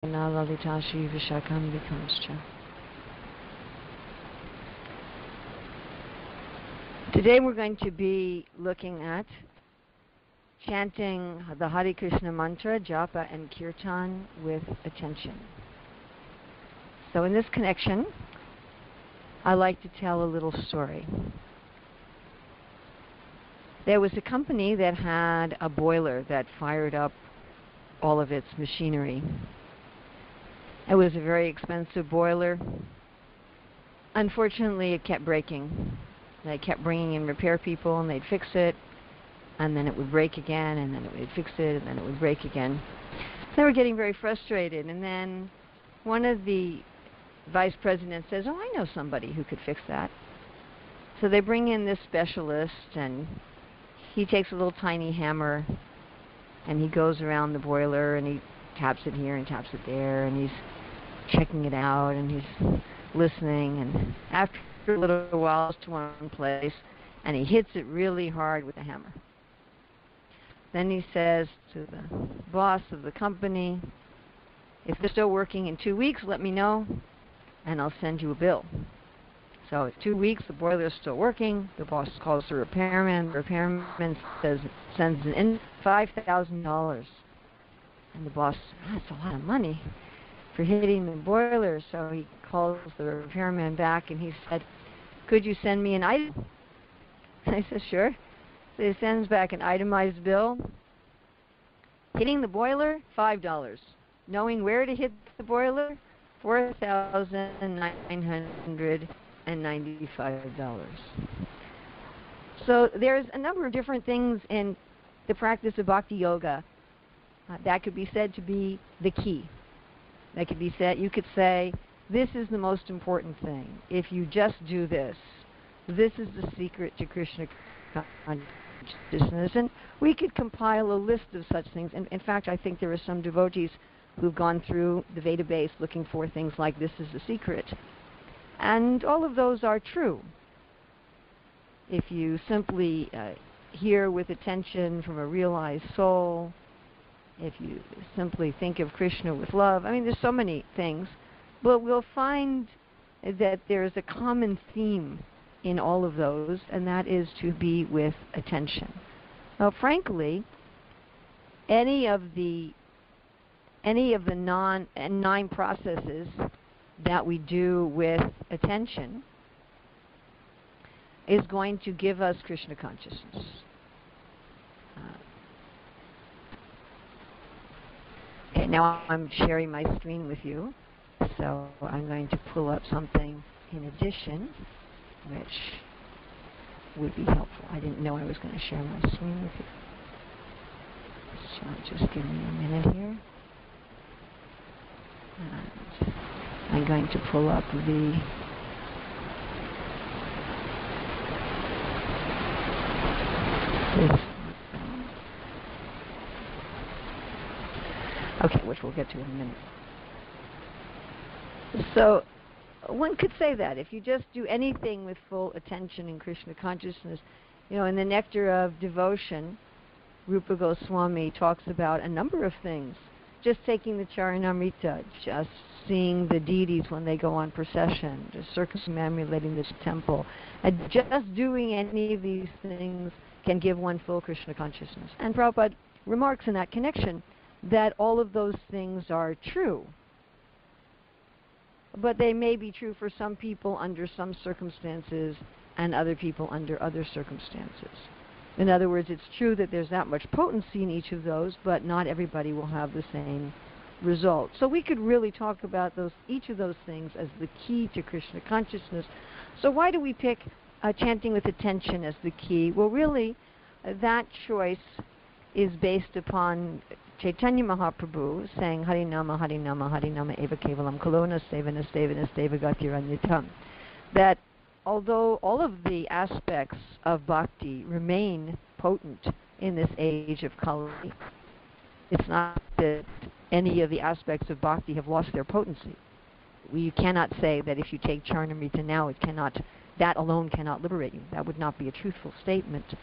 Lalitashi Vishakam Vikamscha. Today we're going to be looking at chanting the Hare Krishna mantra, japa and kirtan with attention. So in this connection, I like to tell a little story. There was a company that had a boiler that fired up all of its machinery. It was a very expensive boiler. Unfortunately, it kept breaking. They kept bringing in repair people, and they'd fix it, and then it would break again, and then it would fix it, and then it would break again. They were getting very frustrated, and then one of the vice presidents says, "Oh, I know somebody who could fix that." So they bring in this specialist, and he takes a little tiny hammer, and he goes around the boiler, and he taps it here and taps it there, and he's checking it out, and he's listening, and after a little while it's to one place, and he hits it really hard with the hammer. Then he says to the boss of the company, "If they're still working in 2 weeks, let me know, and I'll send you a bill." So it's 2 weeks, the boiler's still working. The boss calls the repairman. The repairman sends in $5,000. And the boss, that's a lot of money for hitting the boiler. So he calls the repairman back, and he said, "Could you send me an item?" And I said, "Sure." So he sends back an itemized bill. Hitting the boiler, $5. Knowing where to hit the boiler, $4,995. So there's a number of different things in the practice of bhakti yoga that could be said to be the key. That could be said, you could say, this is the most important thing. If you just do this, this is the secret to Krishna consciousness. And we could compile a list of such things. And in fact, I think there are some devotees who've gone through the Veda base looking for things like this is the secret. And all of those are true. If you simply hear with attention from a realized soul, if you simply think of Krishna with love, I mean, there's so many things, but we'll find that there's a common theme in all of those, and that is to be with attention. Now, frankly, any of the 9 processes that we do with attention is going to give us Krishna consciousness. Okay, now I'm sharing my screen with you, so I'm going to pull up something in addition, which would be helpful. I didn't know I was going to share my screen with you. So just give me a minute here. And I'm going to pull up the okay, which we'll get to in a minute. So one could say that if you just do anything with full attention in Krishna consciousness, you know, in the Nectar of Devotion, Rupa Goswami talks about a number of things. Just taking the Charanamrita, just seeing the deities when they go on procession, just circumambulating the temple, and just doing any of these things can give one full Krishna consciousness. And Prabhupada remarks in that connection that all of those things are true, but they may be true for some people under some circumstances and other people under other circumstances. In other words, it's true that there's that much potency in each of those, but not everybody will have the same result. So we could really talk about each of those things as the key to Krishna consciousness. So why do we pick chanting with attention as the key? Well, really, that choice is based upon Chaitanya Mahaprabhu saying Harinama, Harinama, Harinama Eva Kevalam Kalona Sevana Sevana Sevagatiranyutam. That although all of the aspects of bhakti remain potent in this age of Kali, it's not that any of the aspects of bhakti have lost their potency. You cannot say that if you take Charanamrita now, that alone cannot liberate you. That would not be a truthful statement.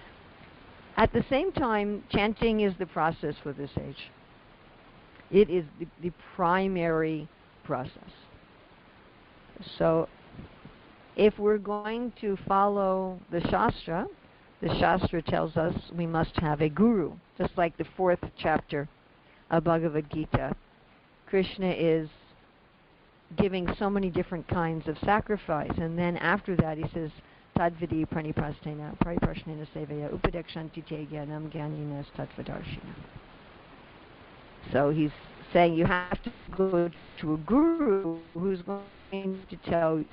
At the same time, chanting is the process for this age. It is the primary process. So if we're going to follow the Shastra tells us we must have a guru, just like the 4th chapter of Bhagavad Gita. Krishna is giving so many different kinds of sacrifice, and then after that he says, Tadvidi pranipastena pariprashnena sevaya upadekshanti te jnanam jnaninas tattvadarshina. So he's saying you have to go to a guru who's going to tell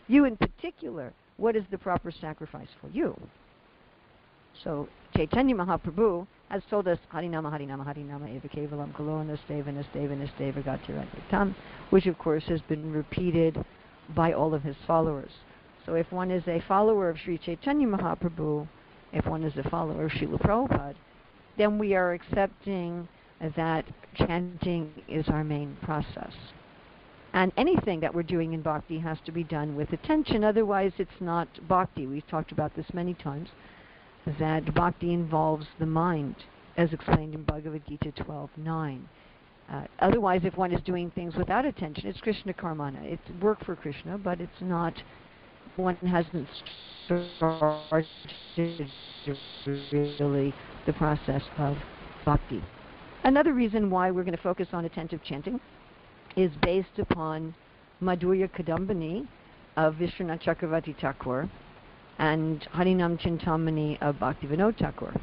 you in particular what is the proper sacrifice for you. So Chaitanya Mahaprabhu has told us Harinama Harinama Harinama Eva Kevalam Kalo Nasteva Nasteva Nasteva Gatiraditam, which of course has been repeated by all of his followers. So if one is a follower of Sri Chaitanya Mahaprabhu, if one is a follower of Srila Prabhupada, then we are accepting that chanting is our main process. And anything that we're doing in bhakti has to be done with attention, otherwise it's not bhakti. We've talked about this many times, that bhakti involves the mind, as explained in Bhagavad Gita 12:9. Otherwise, if one is doing things without attention, it's Krishna karmana. It's work for Krishna, but it's not, one hasn't started really the process of bhakti. Another reason why we're going to focus on attentive chanting is based upon Madhurya Kadambini of Vishwanath Chakravarti Thakur and Harinam Chintamani of Bhaktivinoda Thakur.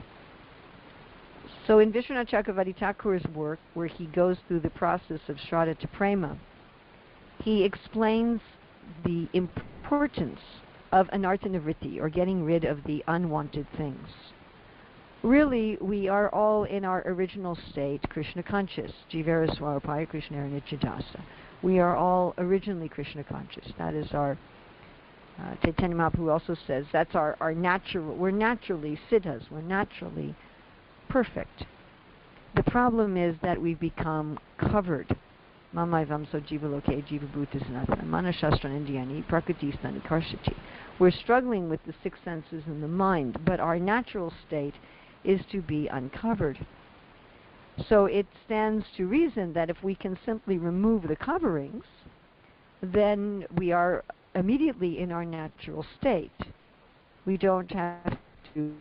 So in Vishwanath Chakravarti Thakur's work, where he goes through the process of Shraddha to Prema, he explains the importance of anartha-nivritti, or getting rid of the unwanted things. Really, we are all in our original state, Krishna conscious, Jivara Swarupaya Krishna Nityadasa. We are all originally Krishna conscious. That is our, Chaitanya Mahaprabhu also says, that's our natural, we're naturally siddhas, we're naturally perfect. The problem is that we become covered. Mamaivam so jivaloke jivabhutisanathana manashastra indiyani prakritistani karshati. We're struggling with the 6 senses and the mind, but our natural state is to be uncovered. So it stands to reason that if we can simply remove the coverings, then we are immediately in our natural state. We don't have to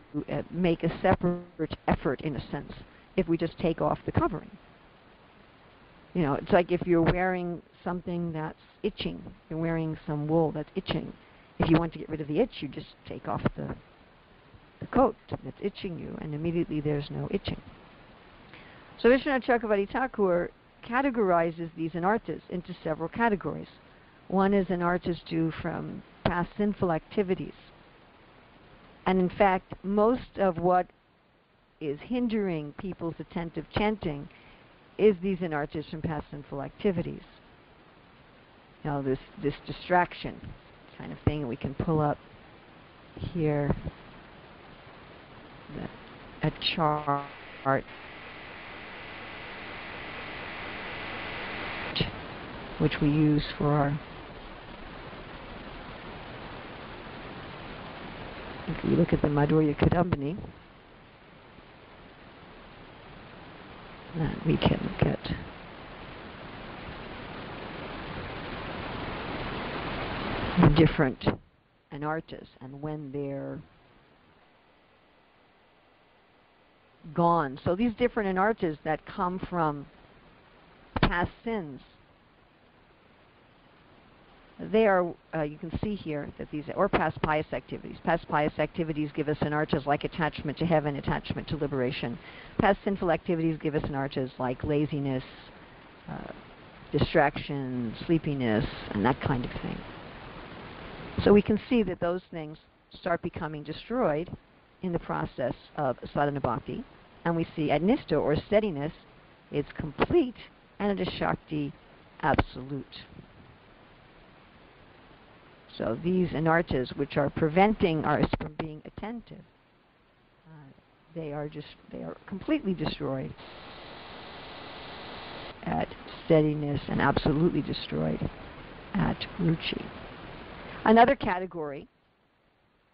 make a separate effort, in a sense, if we just take off the covering. You know, it's like if you're wearing something that's itching, you're wearing some wool that's itching. If you want to get rid of the itch, you just take off the coat that's itching you, and immediately there's no itching. So Vishwanath Chakravarti Thakur categorizes these anarthas into several categories. One is anarthas due from past sinful activities. And in fact, most of what is hindering people's attentive chanting is these anarthas from past sinful activities. You know, this distraction kind of thing. We can pull up here a chart which we use for our, if we look at the Madhurya Kadambini, we can look at the different anarthas and when they're gone. So these different anarthas that come from past sins, they are, you can see here that these, or past pious activities. Past pious activities give us anarthas like attachment to heaven, attachment to liberation. Past sinful activities give us anarthas like laziness, distraction, sleepiness, and that kind of thing. So we can see that those things start becoming destroyed in the process of sadhana bhakti, and we see at nistha, or steadiness, it's complete, and it is shakti, absolute. So these anarthas, which are preventing us from being attentive, they are completely destroyed at steadiness and absolutely destroyed at ruchi. Another category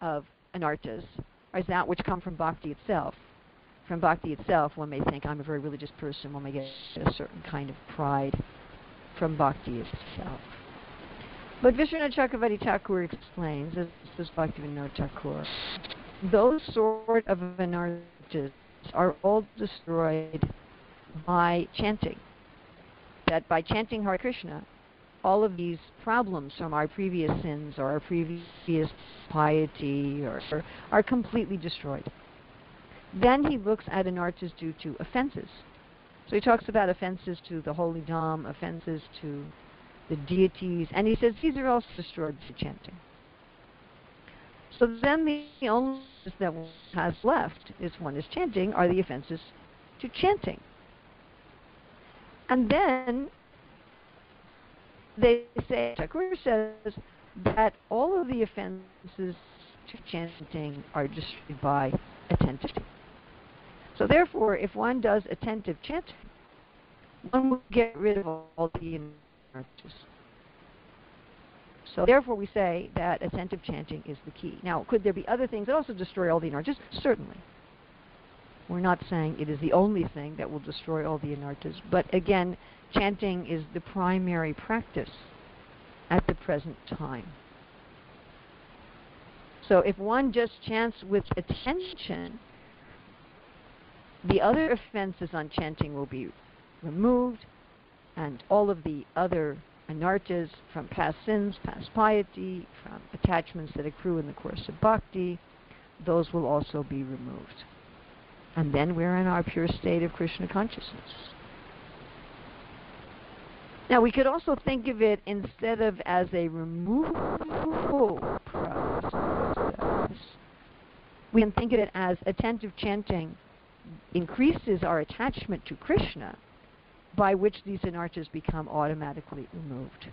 of anarthas is that which come from bhakti itself. from bhakti itself, one may think, I'm a very religious person. One may get a certain kind of pride from bhakti itself. But Vishwanath Chakravarti Thakur explains, this is Bhaktivinoda Thakur, those sort of anarthas are all destroyed by chanting. That by chanting Hare Krishna, all of these problems from our previous sins or our previous piety are completely destroyed. Then he looks at anarthas due to offenses. So he talks about offenses to the holy Dham, offenses to the deities, and he says these are also destroyed through chanting. So then the only that one has left, is one is chanting, are the offenses to chanting. And then they say, Thakur says, that all of the offenses to chanting are destroyed by attentive. So therefore, if one does attentive chanting, one will get rid of all the anarthas. So therefore we say that attentive chanting is the key. Now, could there be other things that also destroy all the anarthas? Certainly. We're not saying it is the only thing that will destroy all the anarthas, but again, chanting is the primary practice at the present time. So if one just chants with attention, the other offenses on chanting will be removed, and all of the other anarthas from past sins, past piety, from attachments that accrue in the course of bhakti, those will also be removed. And then we're in our pure state of Krishna consciousness. Now we could also think of it instead of as a removal process, we can think of it as attentive chanting increases our attachment to Krishna, by which these anarthas become automatically removed.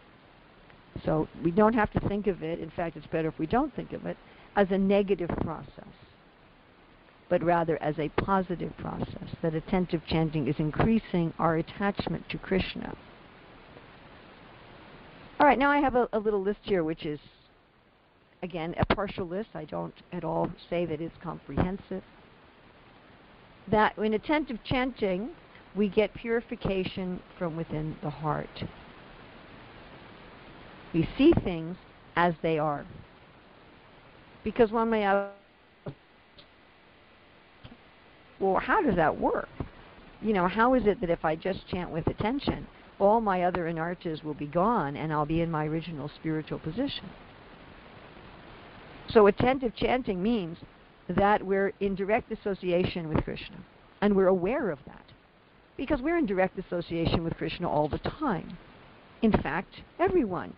So we don't have to think of it, in fact it's better if we don't think of it, as a negative process, but rather as a positive process, that attentive chanting is increasing our attachment to Krishna. All right, now I have a little list here, which is, again, a partial list. I don't at all say that it's comprehensive. That in attentive chanting, we get purification from within the heart. We see things as they are. Because one may ask, well, how does that work? You know, how is it that if I just chant with attention, all my other anarthas will be gone and I'll be in my original spiritual position? So attentive chanting means that we're in direct association with Krishna, and we're aware of that, because we're in direct association with Krishna all the time. In fact, everyone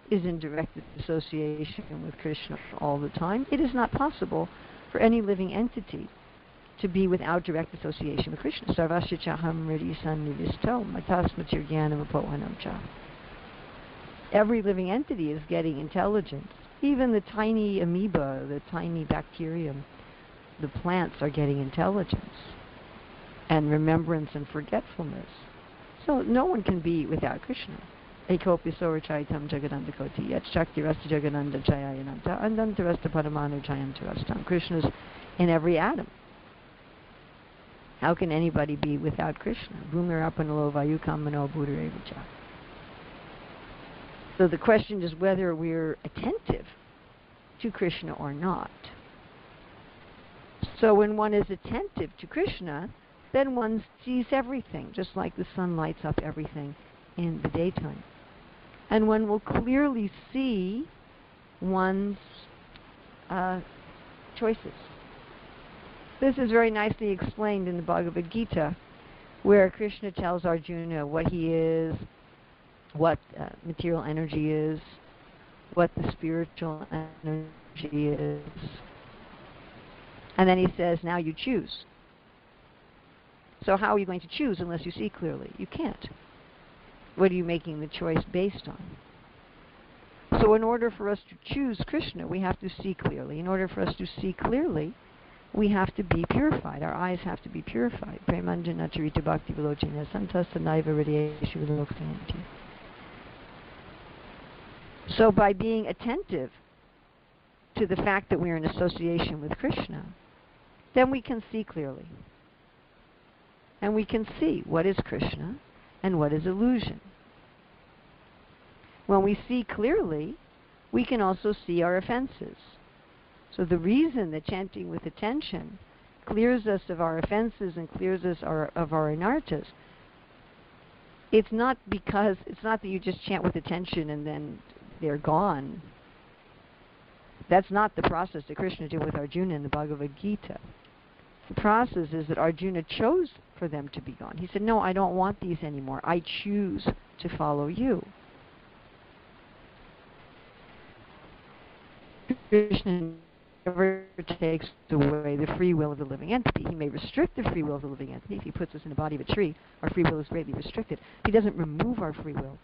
is in direct association with Krishna all the time. It is not possible for any living entity to be without direct association with Krishna. Sarvasya chaham ridi sannivisto matasmatir jnanam apohanam cha. Every living entity is getting intelligence. Even the tiny amoeba, the tiny bacterium, the plants are getting intelligence and remembrance and forgetfulness. So no one can be without Krishna. Ekopi sorachaitam jagadandakoti yat shakti rasta jagadanda chayayananta andanta rasta paramanu chayantarastam. Krishna's in every atom. How can anybody be without Krishna? Bhumirapanalo vayukamano buddharevacha. So the question is whether we're attentive to Krishna or not. So when one is attentive to Krishna, then one sees everything, just like the sun lights up everything in the daytime. And one will clearly see one's choices. This is very nicely explained in the Bhagavad Gita, where Krishna tells Arjuna what he is, what material energy is, what the spiritual energy is. And then he says, now you choose. So how are you going to choose unless you see clearly? You can't. What are you making the choice based on? So in order for us to choose Krishna, we have to see clearly. In order for us to see clearly, we have to be purified. Our eyes have to be purified. Premanjana charita bhakti vilochina santasta naiva hridayeshu viloksayanti. So by being attentive to the fact that we're in association with Krishna, then we can see clearly. and we can see what is Krishna and what is illusion. When we see clearly, we can also see our offenses. So the reason that chanting with attention clears us of our offenses and clears us of our anarthas, it's not that you just chant with attention and then they're gone. That's not the process that Krishna did with Arjuna in the Bhagavad Gita. The process is that Arjuna chose for them to be gone. He said, no, I don't want these anymore. I choose to follow you. Krishna never takes away the free will of the living entity. He may restrict the free will of the living entity. If he puts us in the body of a tree, our free will is greatly restricted. He doesn't remove our free will.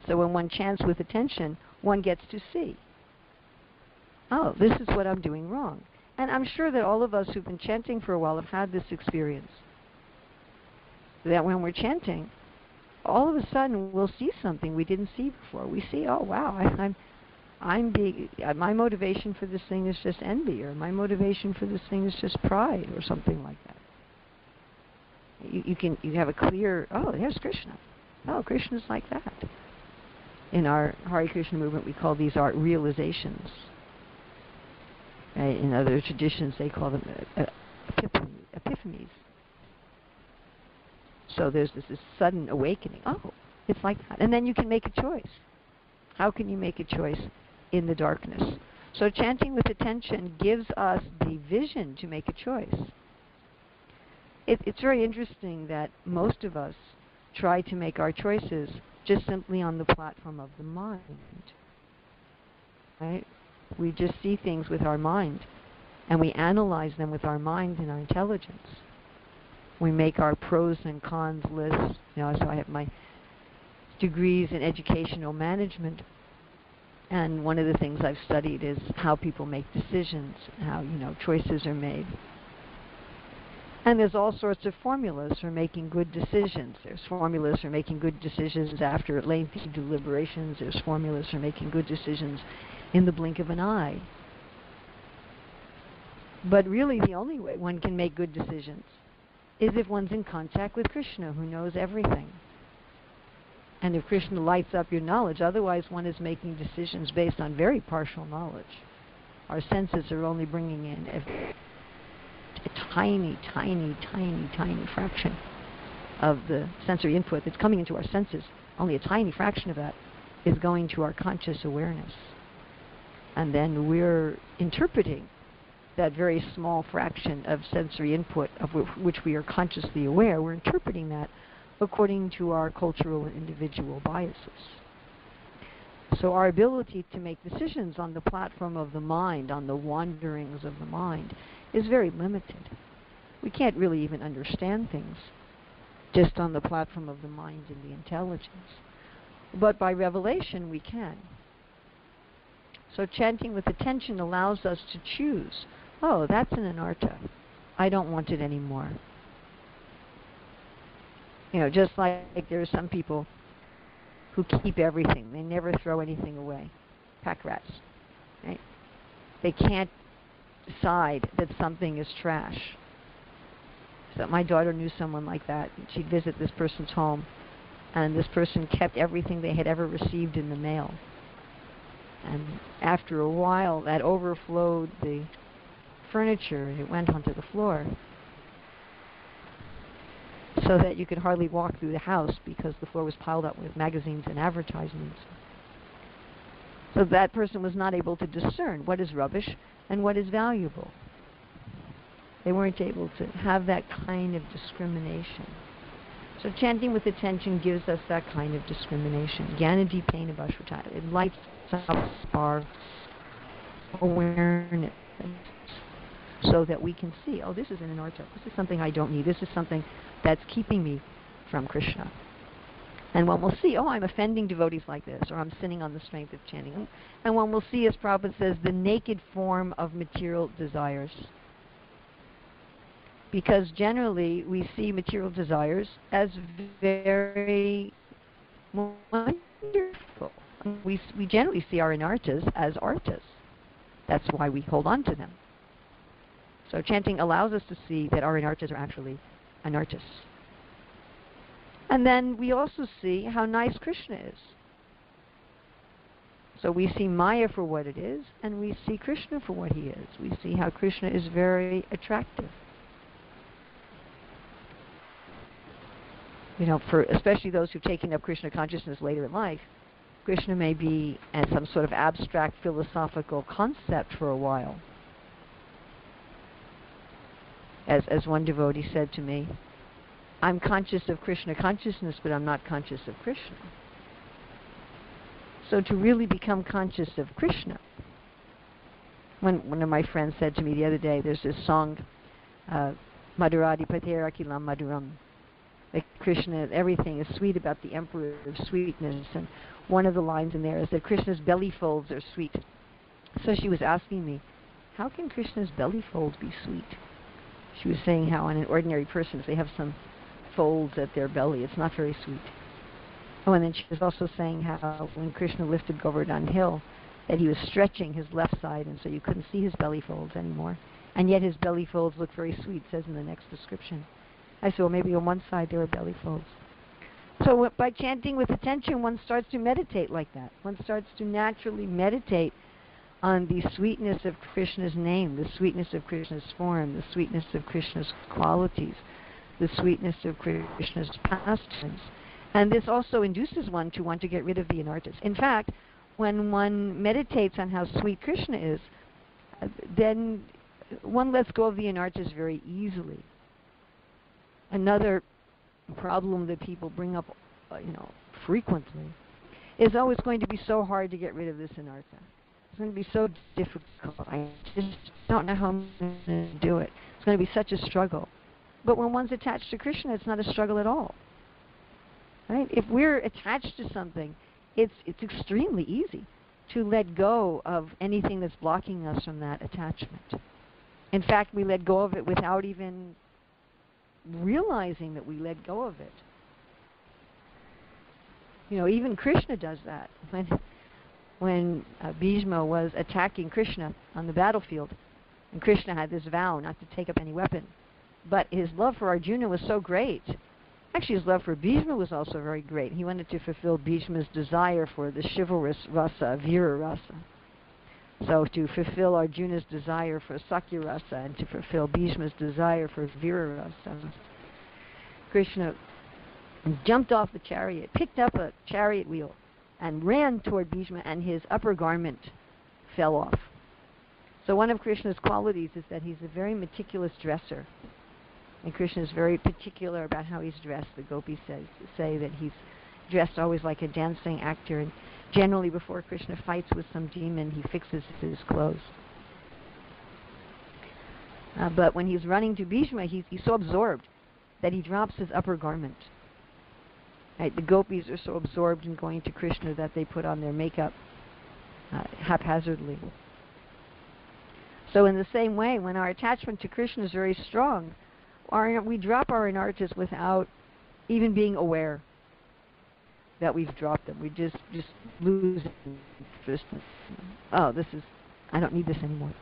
So when one chants with attention, one gets to see, oh, this is what I'm doing wrong. And I'm sure that all of us who've been chanting for a while have had this experience. That when we're chanting, all of a sudden we'll see something we didn't see before. We see, oh wow, my motivation for this thing is just envy, or my motivation for this thing is just pride, or something like that. You have a clear, oh, there's Krishna. Oh, Krishna's like that. In our Hare Krishna movement, we call these art realizations. In other traditions, they call them epiphanies. So there's this sudden awakening. Oh, it's like that. And then you can make a choice. How can you make a choice in the darkness? So chanting with attention gives us the vision to make a choice. It's very interesting that most of us try to make our choices just simply on the platform of the mind. Right? We just see things with our mind, and we analyze them with our mind and our intelligence. We make our pros and cons lists. So I have my degrees in educational management, and one of the things I've studied is how people make decisions, how choices are made. And there's all sorts of formulas for making good decisions. There's formulas for making good decisions after lengthy deliberations. There's formulas for making good decisions in the blink of an eye. But really the only way one can make good decisions is if one's in contact with Krishna, who knows everything. And if Krishna lights up your knowledge, otherwise one is making decisions based on very partial knowledge. Our senses are only bringing in a tiny, tiny, tiny, tiny fraction of the sensory input that's coming into our senses. Only a tiny fraction of that is going to our conscious awareness. And then we're interpreting that very small fraction of sensory input of which we are consciously aware. We're interpreting that according to our cultural and individual biases. So our ability to make decisions on the platform of the mind, on the wanderings of the mind, is very limited. We can't really even understand things just on the platform of the mind and the intelligence. But by revelation we can. So chanting with attention allows us to choose, oh, that's an anartha. I don't want it anymore. Just like there are some people who keep everything. They never throw anything away. Pack rats. Right? They can't decide that something is trash. So my daughter knew someone like that. She'd visit this person's home, and this person kept everything they had ever received in the mail. And after a while, that overflowed the furniture, and it went onto the floor, so that you could hardly walk through the house because the floor was piled up with magazines and advertisements. So that person was not able to discern what is rubbish and what is valuable. They weren't able to have that kind of discrimination. So chanting with attention gives us that kind of discrimination. Jnana-dipena bhasvata. It lights up our awareness so that we can see, oh, this is an anartha. This is something I don't need. This is something that's keeping me from Krishna. And one will see, oh, I'm offending devotees like this, or I'm sinning on the strength of chanting. And one will see, as Prabhupada says, the naked form of material desires. Because generally we see material desires as very wonderful. We generally see our anarthas as arthas. That's why we hold on to them. So chanting allows us to see that our anartas are actually anartas. And then we also see how nice Krishna is. So we see Maya for what it is, and we see Krishna for what he is. We see how Krishna is very attractive. You know, for especially those who've taken up Krishna consciousness later in life, Krishna may be as some sort of abstract philosophical concept for a while. As one devotee said to me, I'm conscious of Krishna consciousness, but I'm not conscious of Krishna. So to really become conscious of Krishna, one of my friends said to me the other day, there's this song, Madhuradi Patera Kilam Madhuram, that Krishna, everything is sweet about the Emperor of Sweetness, and one of the lines in there is that Krishna's belly folds are sweet. So she was asking me, how can Krishna's belly folds be sweet? She was saying how in an ordinary person, if they have some folds at their belly, it's not very sweet. Oh, and then she was also saying how when Krishna lifted Govardhan Hill, that he was stretching his left side, and so you couldn't see his belly folds anymore. And yet his belly folds look very sweet, says in the next description. I said, well, maybe on one side there were belly folds. So by chanting with attention, one starts to meditate like that. One starts to naturally meditate on the sweetness of Krishna's name, the sweetness of Krishna's form, the sweetness of Krishna's qualities, the sweetness of Krishna's pastimes. And this also induces one to want to get rid of the anartas. In fact, when one meditates on how sweet Krishna is, then one lets go of the anartas very easily. Another problem that people bring up, frequently, is, oh, it's going to be so hard to get rid of this anartha. It's going to be so difficult. I just don't know how I'm going to do it. It's going to be such a struggle. But when one's attached to Krishna, it's not a struggle at all. Right? If we're attached to something, it's extremely easy to let go of anything that's blocking us from that attachment. In fact, we let go of it without even realizing that we let go of it. Even Krishna does that. When Bhishma was attacking Krishna on the battlefield, and Krishna had this vow not to take up any weapon, but his love for Arjuna was so great. Actually, his love for Bhishma was also very great. He wanted to fulfill Bhishma's desire for the chivalrous rasa, vira rasa. So to fulfill Arjuna's desire for Sakya rasa and to fulfill Bhishma's desire for vira rasa, Krishna jumped off the chariot, picked up a chariot wheel, and ran toward Bhishma, and his upper garment fell off. So one of Krishna's qualities is that he's a very meticulous dresser. And Krishna is very particular about how he's dressed. The gopis say that he's dressed always like a dancing actor, and generally before Krishna fights with some demon, he fixes his clothes. But when he's running to Bhishma, he's so absorbed that he drops his upper garment. Right? The gopis are so absorbed in going to Krishna that they put on their makeup haphazardly. So in the same way, when our attachment to Krishna is very strong, we drop our anartas without even being aware that we've dropped them. We just lose interest. Oh, I don't need this anymore.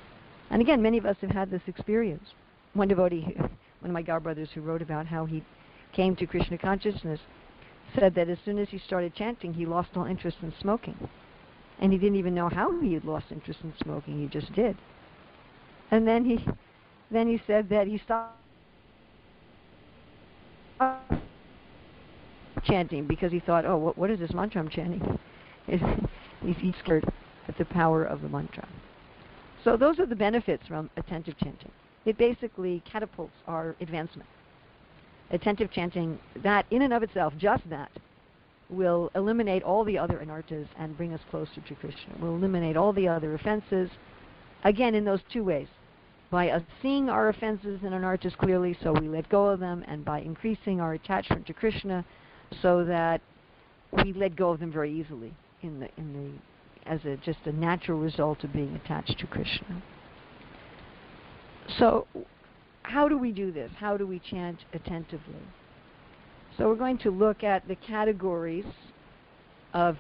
And again, many of us have had this experience. One devotee, one of my god brothers who wrote about how he came to Krishna consciousness, said that as soon as he started chanting, he lost all interest in smoking. And he didn't even know how he had lost interest in smoking. He just did. And then he said that he stopped chanting because he thought, oh, what is this mantra I'm chanting? He's scared at the power of the mantra. So those are the benefits from attentive chanting. It basically catapults our advancement. Attentive chanting, that in and of itself, just that, will eliminate all the other anartas and bring us closer to Krishna. Will eliminate all the other offenses, again, in those two ways. By us seeing our offenses and anartas clearly, so we let go of them, and by increasing our attachment to Krishna, so that we let go of them very easily as just a natural result of being attached to Krishna. So how do we do this? How do we chant attentively? So we're going to look at the categories of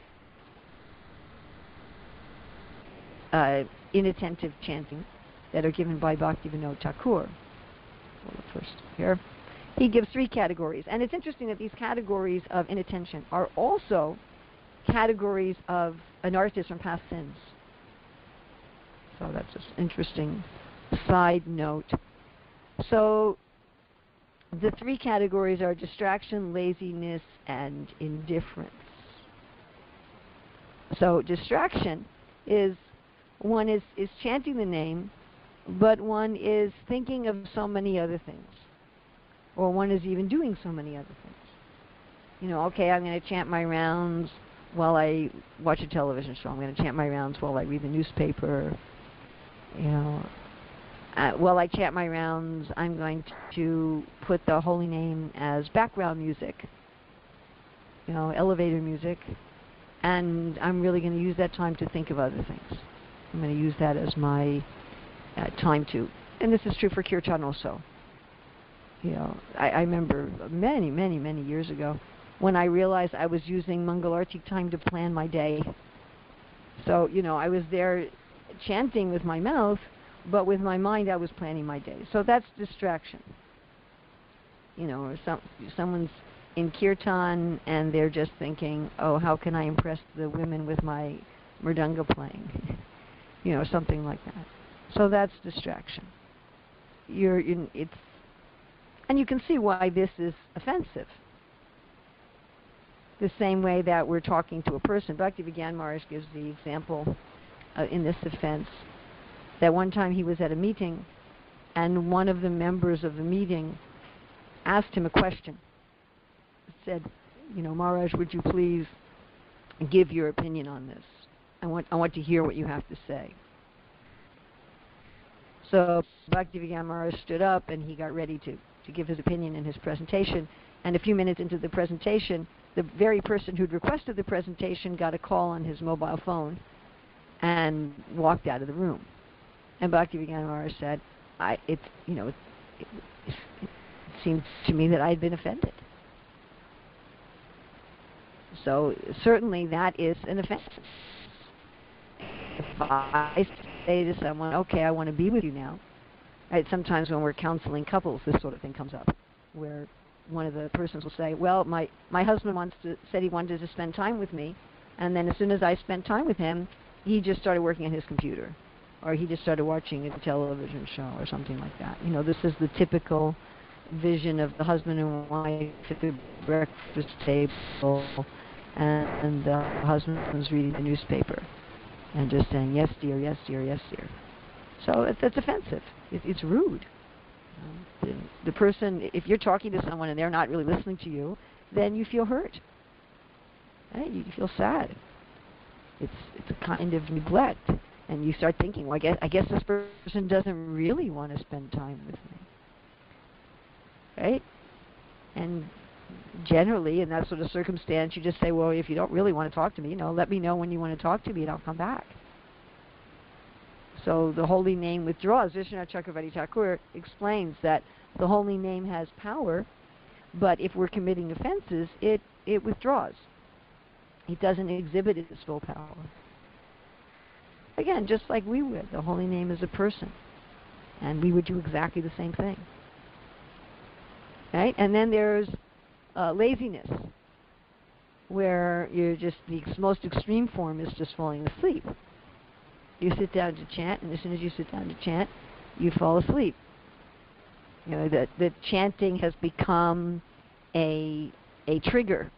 inattentive chanting that are given by Bhaktivinoda Thakur. Well, first here. He gives 3 categories. And it's interesting that these categories of inattention are also categories of anarthas from past sins. So that's just interesting side note. So the 3 categories are distraction, laziness, and indifference. So distraction is, one is chanting the name, but one is thinking of so many other things. Or one is even doing so many other things. You know, okay, I'm going to chant my rounds while I watch a television show. I'm going to chant my rounds while I read the newspaper. You know, while I chant my rounds, I'm going to put the holy name as background music, you know, elevator music, and I'm really going to use that time to think of other things. I'm going to use that as my time to, and this is true for kirtan also. You know, I remember many, many, many years ago when I realized I was using Mangalarti time to plan my day. So, you know, I was there chanting with my mouth, but with my mind I was planning my day. So that's distraction. You know, or someone's in kirtan and they're just thinking, oh, how can I impress the women with my mridanga playing? You know, something like that. So that's distraction. And you can see why this is offensive. The same way that we're talking to a person. Bhaktivinoda Maharaj gives the example in this offense that one time he was at a meeting and one of the members of the meeting asked him a question. Said, you know, Maharaj, would you please give your opinion on this? I want to hear what you have to say. So Bhaktivinoda Maharaj stood up and he got ready to give his opinion in his presentation. And a few minutes into the presentation, the very person who'd requested the presentation got a call on his mobile phone and walked out of the room. And Bhaktivinoda Maharaj said, it seemed to me that I'd been offended. So certainly that is an offense. If I say to someone, okay, I want to be with you now, right? Sometimes when we're counseling couples, this sort of thing comes up, where one of the persons will say, well, my husband said he wanted to spend time with me, and then as soon as I spent time with him, he just started working on his computer, or he just started watching a television show or something like that. You know, this is the typical vision of the husband and wife at the breakfast table, and the husband's reading the newspaper and just saying, yes, dear, yes, dear, yes, dear. So that's offensive. It's rude. The person, if you're talking to someone and they're not really listening to you, then you feel hurt. Right? You feel sad. It's a kind of neglect. And you start thinking, well, I guess this person doesn't really want to spend time with me. Right? And generally, in that sort of circumstance, you just say, well, if you don't really want to talk to me, let me know when you want to talk to me and I'll come back. So the holy name withdraws. Vishwanath Chakravarti Thakur explains that the holy name has power, but if we're committing offenses, it withdraws. It doesn't exhibit its full power. Again, just like we would. The holy name is a person, and we would do exactly the same thing. Right? And then there's laziness, where you're just, the most extreme form is just falling asleep. You sit down to chant, and as soon as you sit down to chant, you fall asleep. You know, the chanting has become a trigger,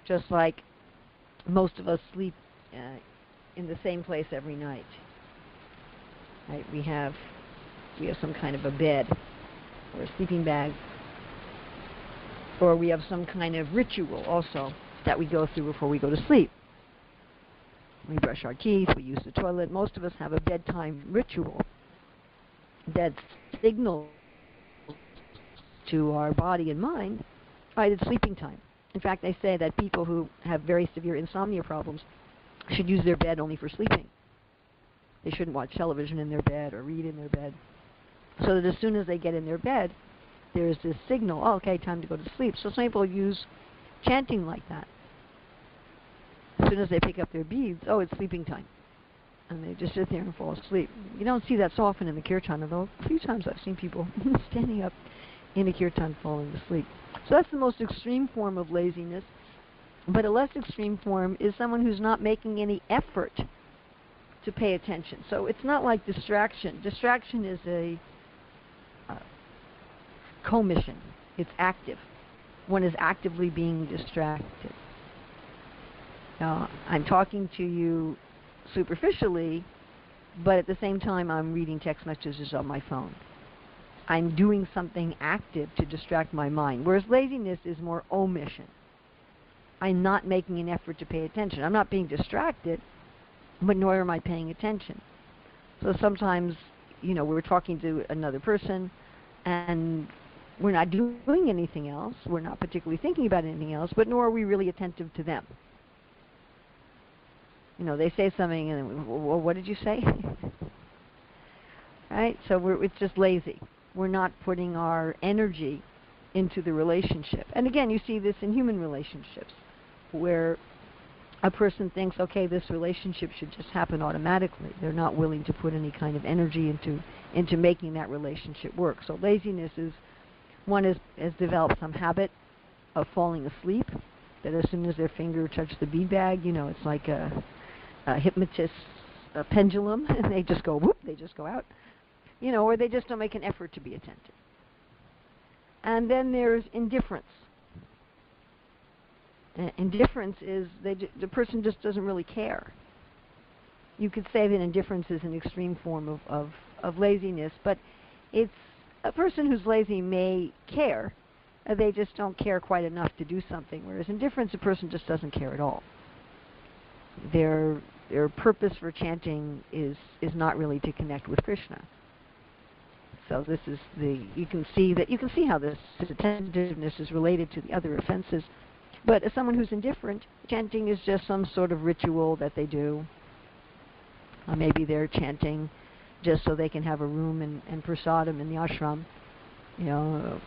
just like most of us sleep in the same place every night. Right? We have some kind of a bed or a sleeping bag, or we have some kind of ritual also that we go through before we go to sleep. We brush our teeth, we use the toilet. Most of us have a bedtime ritual that signals to our body and mind, right, it's sleeping time. In fact, they say that people who have very severe insomnia problems should use their bed only for sleeping. They shouldn't watch television in their bed or read in their bed. So that as soon as they get in their bed, there's this signal, oh, okay, time to go to sleep. So some people use chanting like that. As soon as they pick up their beads, oh, it's sleeping time. and they just sit there and fall asleep. You don't see that so often in the kirtan, although a few times I've seen people standing up in a kirtan falling asleep. So that's the most extreme form of laziness. But a less extreme form is someone who's not making any effort to pay attention. So it's not like distraction. Distraction is a commission. It's active. One is actively being distracted. Now, I'm talking to you superficially, but at the same time I'm reading text messages on my phone. I'm doing something active to distract my mind, whereas laziness is more omission. I'm not making an effort to pay attention. I'm not being distracted, but nor am I paying attention. So sometimes, we're talking to another person, and we're not doing anything else. We're not particularly thinking about anything else, but nor are we really attentive to them. They say something, and well, what did you say? Right? So it's just lazy. We're not putting our energy into the relationship. And again, you see this in human relationships, where a person thinks, okay, this relationship should just happen automatically. They're not willing to put any kind of energy into making that relationship work. So laziness is, one has developed some habit of falling asleep, that as soon as their finger touches the bead bag, it's like a hypnotist pendulum, and they just go whoop, they just go out, or they just don't make an effort to be attentive. And then there's indifference. Indifference is the person just doesn't really care. You could say that indifference is an extreme form of laziness, but it's a person who's lazy may care. They just don't care quite enough to do something, whereas indifference, a person just doesn't care at all. Their purpose for chanting is not really to connect with Krishna. So this is you can see how this attentiveness is related to the other offenses. But as someone who's indifferent, chanting is just some sort of ritual that they do. Maybe they're chanting just so they can have a room and prasadam in the ashram,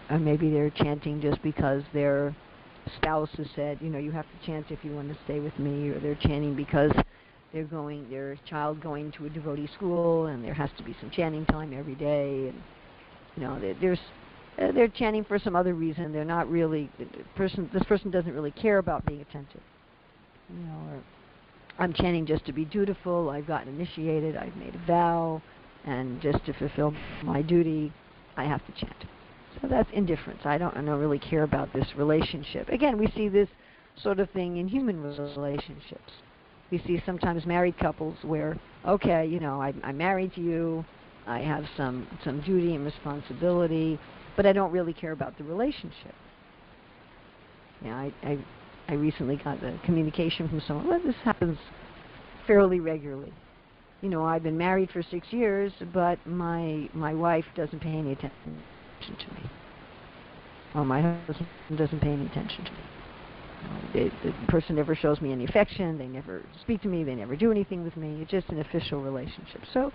and maybe they're chanting just because their spouse has said, you have to chant if you want to stay with me, or they're chanting because their child going to a devotee school, and there has to be some chanting time every day, and they're chanting for some other reason. They're not really this person doesn't really care about being attentive, or I'm chanting just to be dutiful. I've gotten initiated. I've made a vow, and just to fulfill my duty, I have to chant. So that's indifference. I don't really care about this relationship. Again, we see this sort of thing in human relationships. We see sometimes married couples where, okay, I'm married to you, I have some duty and responsibility, but I don't really care about the relationship. I recently got a communication from someone. Well, this happens fairly regularly. I've been married for 6 years, but my wife doesn't pay any attention to me. Or my husband doesn't pay any attention to me. The person never shows me any affection. They never speak to me. They never do anything with me. It's just an official relationship. So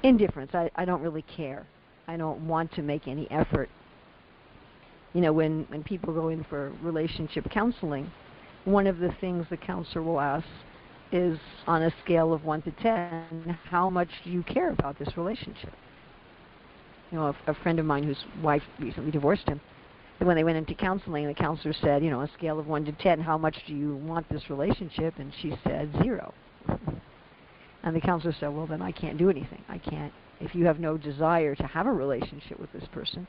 indifference. I don't really care. I don't want to make any effort. When people go in for relationship counseling, one of the things the counselor will ask is, on a scale of 1 to 10, how much do you care about this relationship? A friend of mine whose wife recently divorced him, when they went into counseling, the counselor said, on a scale of 1 to 10, how much do you want this relationship? And she said 0. And the counselor said, well, then I can't do anything. I can't. If you have no desire to have a relationship with this person,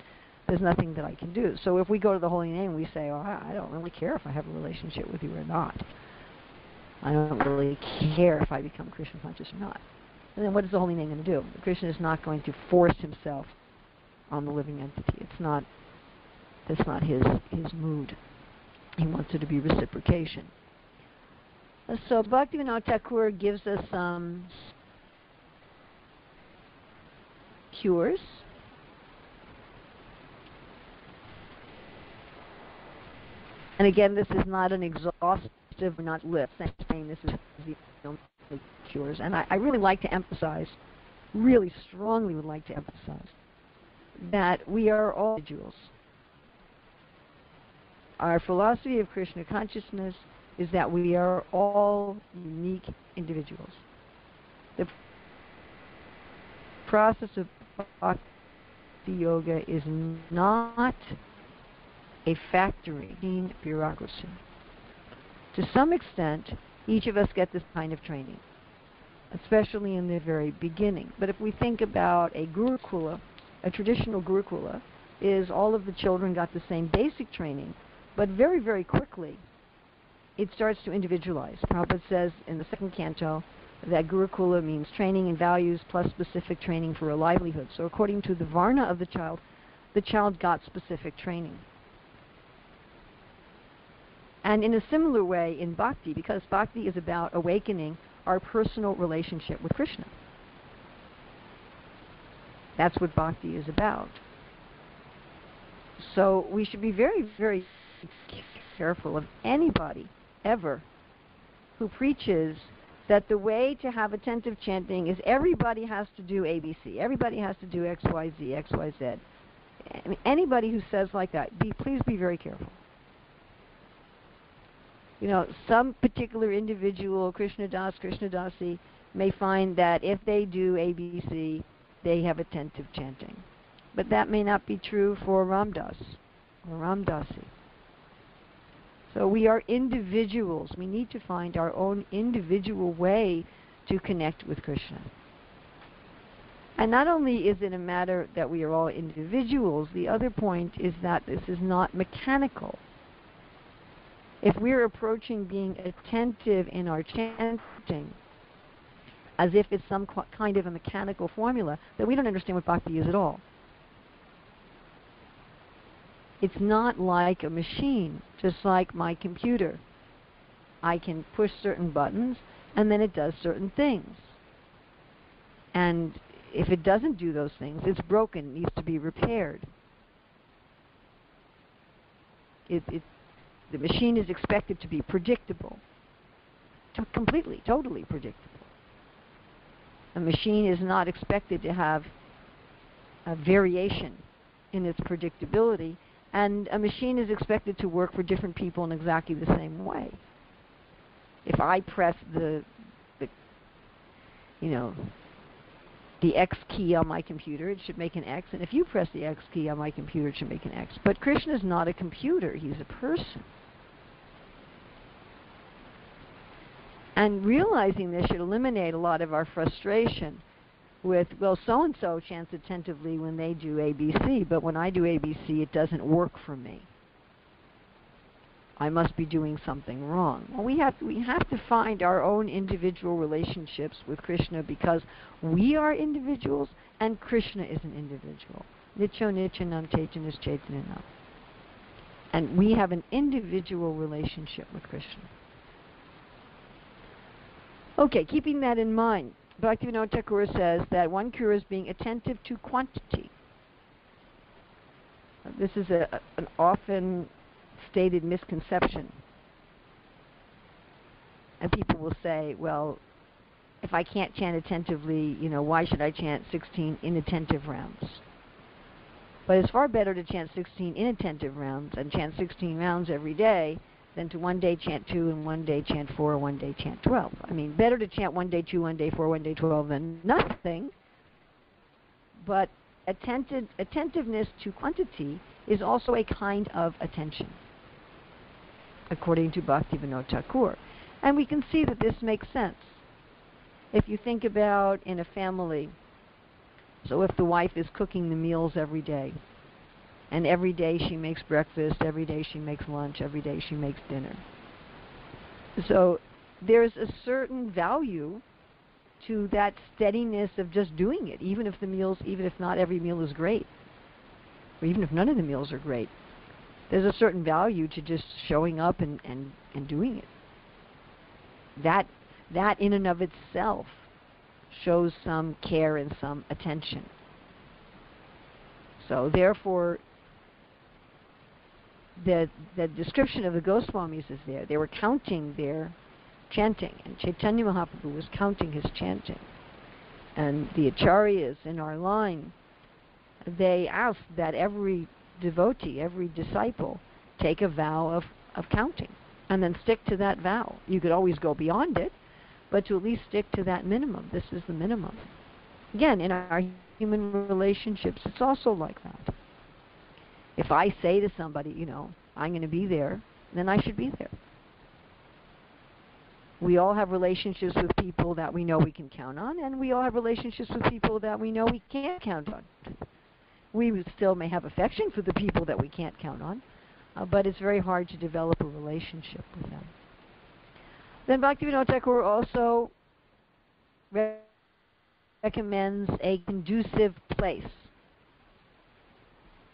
there's nothing that I can do. So if we go to the holy name, we say, oh, I don't really care if I have a relationship with you or not. I don't really care if I become Krishna conscious or not. And then what is the holy name going to do? Krishna is not going to force himself on the living entity. That's not his mood. He wants it to be reciprocation. So Bhaktivinoda Thakur gives us some cures. And again, this is not an exhaustive, not list. I'm saying this is the only cures. And I really like to emphasize, really strongly would like to emphasize, that we are all individuals. Our philosophy of Krishna consciousness is that we are all unique individuals. The process of bhakti yoga is not a factory in bureaucracy. To some extent, each of us get this kind of training, especially in the very beginning. But if we think about a gurukula, a traditional gurukula, is all of the children got the same basic training, but very, very quickly it starts to individualize. Prabhupada says in the second canto that gurukula means training in values plus specific training for a livelihood. So according to the varna of the child got specific training. And in a similar way in bhakti, because bhakti is about awakening our personal relationship with Krishna. That's what bhakti is about. So we should be very, very careful of anybody ever who preaches that the way to have attentive chanting is everybody has to do ABC, everybody has to do X, Y, Z, X, Y, Z. I mean, anybody who says like that, please be very careful. You know, some particular individual, Krishna Das, Krishna Dasi, may find that if they do ABC, they have attentive chanting. But that may not be true for Ram Das or Ram Dasi. So we are individuals. We need to find our own individual way to connect with Krishna. And not only is it a matter that we are all individuals, the other point is that this is not mechanical. If we're approaching being attentive in our chanting as if it's some kind of a mechanical formula, then we don't understand what bhakti is at all. It's not like a machine, just like my computer. I can push certain buttons and then it does certain things. And if it doesn't do those things, it's broken, needs to be repaired. The machine is expected to be predictable, completely, totally predictable. A machine is not expected to have a variation in its predictability, and a machine is expected to work for different people in exactly the same way. If I press the X key on my computer, it should make an X, and if you press the X key on my computer, it should make an X. But Krishna is not a computer, he's a person. And realizing this should eliminate a lot of our frustration with, well, so-and-so chants attentively when they do ABC, but when I do ABC, it doesn't work for me. I must be doing something wrong. Well, we have to find our own individual relationships with Krishna, because we are individuals and Krishna is an individual. Nityo Nityanam Chaitanyas Chaitanyanam. And we have an individual relationship with Krishna. Okay, keeping that in mind, Bhaktivinoda Thakur says that one cure is being attentive to quantity. This is an often stated misconception. And people will say, well, if I can't chant attentively, why should I chant 16 inattentive rounds? But it's far better to chant 16 inattentive rounds and chant 16 rounds every day than to one day chant 2 and one day chant 4 or one day chant 12. I mean, better to chant one day 2, one day 4, one day 12 than nothing. But attentiveness to quantity is also a kind of attention, according to Bhaktivinoda Thakur. And we can see that this makes sense. If you think about in a family, so if the wife is cooking the meals every day, and every day she makes breakfast, every day she makes lunch, every day she makes dinner. So there's a certain value to that steadiness of just doing it, even if not every meal is great, or even if none of the meals are great. There's a certain value to just showing up and doing it. That in and of itself shows some care and some attention. So therefore, the description of the Goswamis is there. They were counting their chanting, and Chaitanya Mahaprabhu was counting his chanting. And the acharyas in our line, they asked that every devotee, every disciple, take a vow of counting, and then stick to that vow. You could always go beyond it, but to at least stick to that minimum. This is the minimum. Again, in our human relationships, it's also like that. If I say to somebody, you know, I'm going to be there, then I should be there. We all have relationships with people that we know we can count on, and we all have relationships with people that we know we can't count on. We still may have affection for the people that we can't count on, but it's very hard to develop a relationship with them. Then Bhaktivinoda Thakur also recommends a conducive place.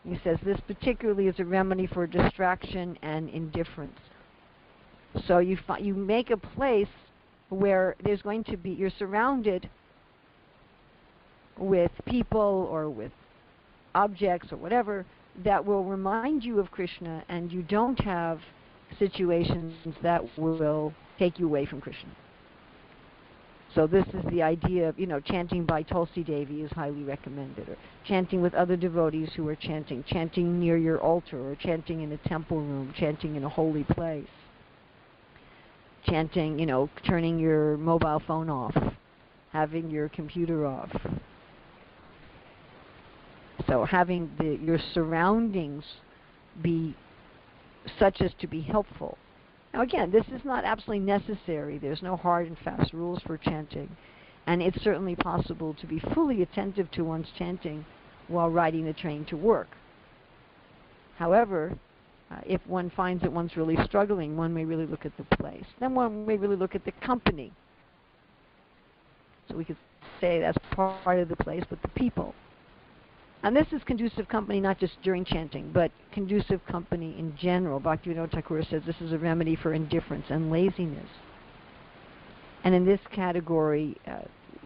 He says this particularly is a remedy for distraction and indifference. So you make a place where there's going to be, you're surrounded with people or with objects or whatever that will remind you of Krishna, and you don't have situations that will take you away from Krishna. So this is the idea of, you know, chanting by Tulsi Devi is highly recommended, or chanting with other devotees who are chanting, chanting near your altar, or chanting in a temple room, chanting in a holy place, chanting, you know, turning your mobile phone off, having your computer off. So having your surroundings be such as to be helpful. Now again, this is not absolutely necessary. There's no hard and fast rules for chanting. And it's certainly possible to be fully attentive to one's chanting while riding the train to work. However, if one finds that one's really struggling, one may really look at the place. Then one may really look at the company. So we could say that's part of the place, but the people. And this is conducive company not just during chanting, but conducive company in general. Bhaktivinoda Thakur says this is a remedy for indifference and laziness. And in this category,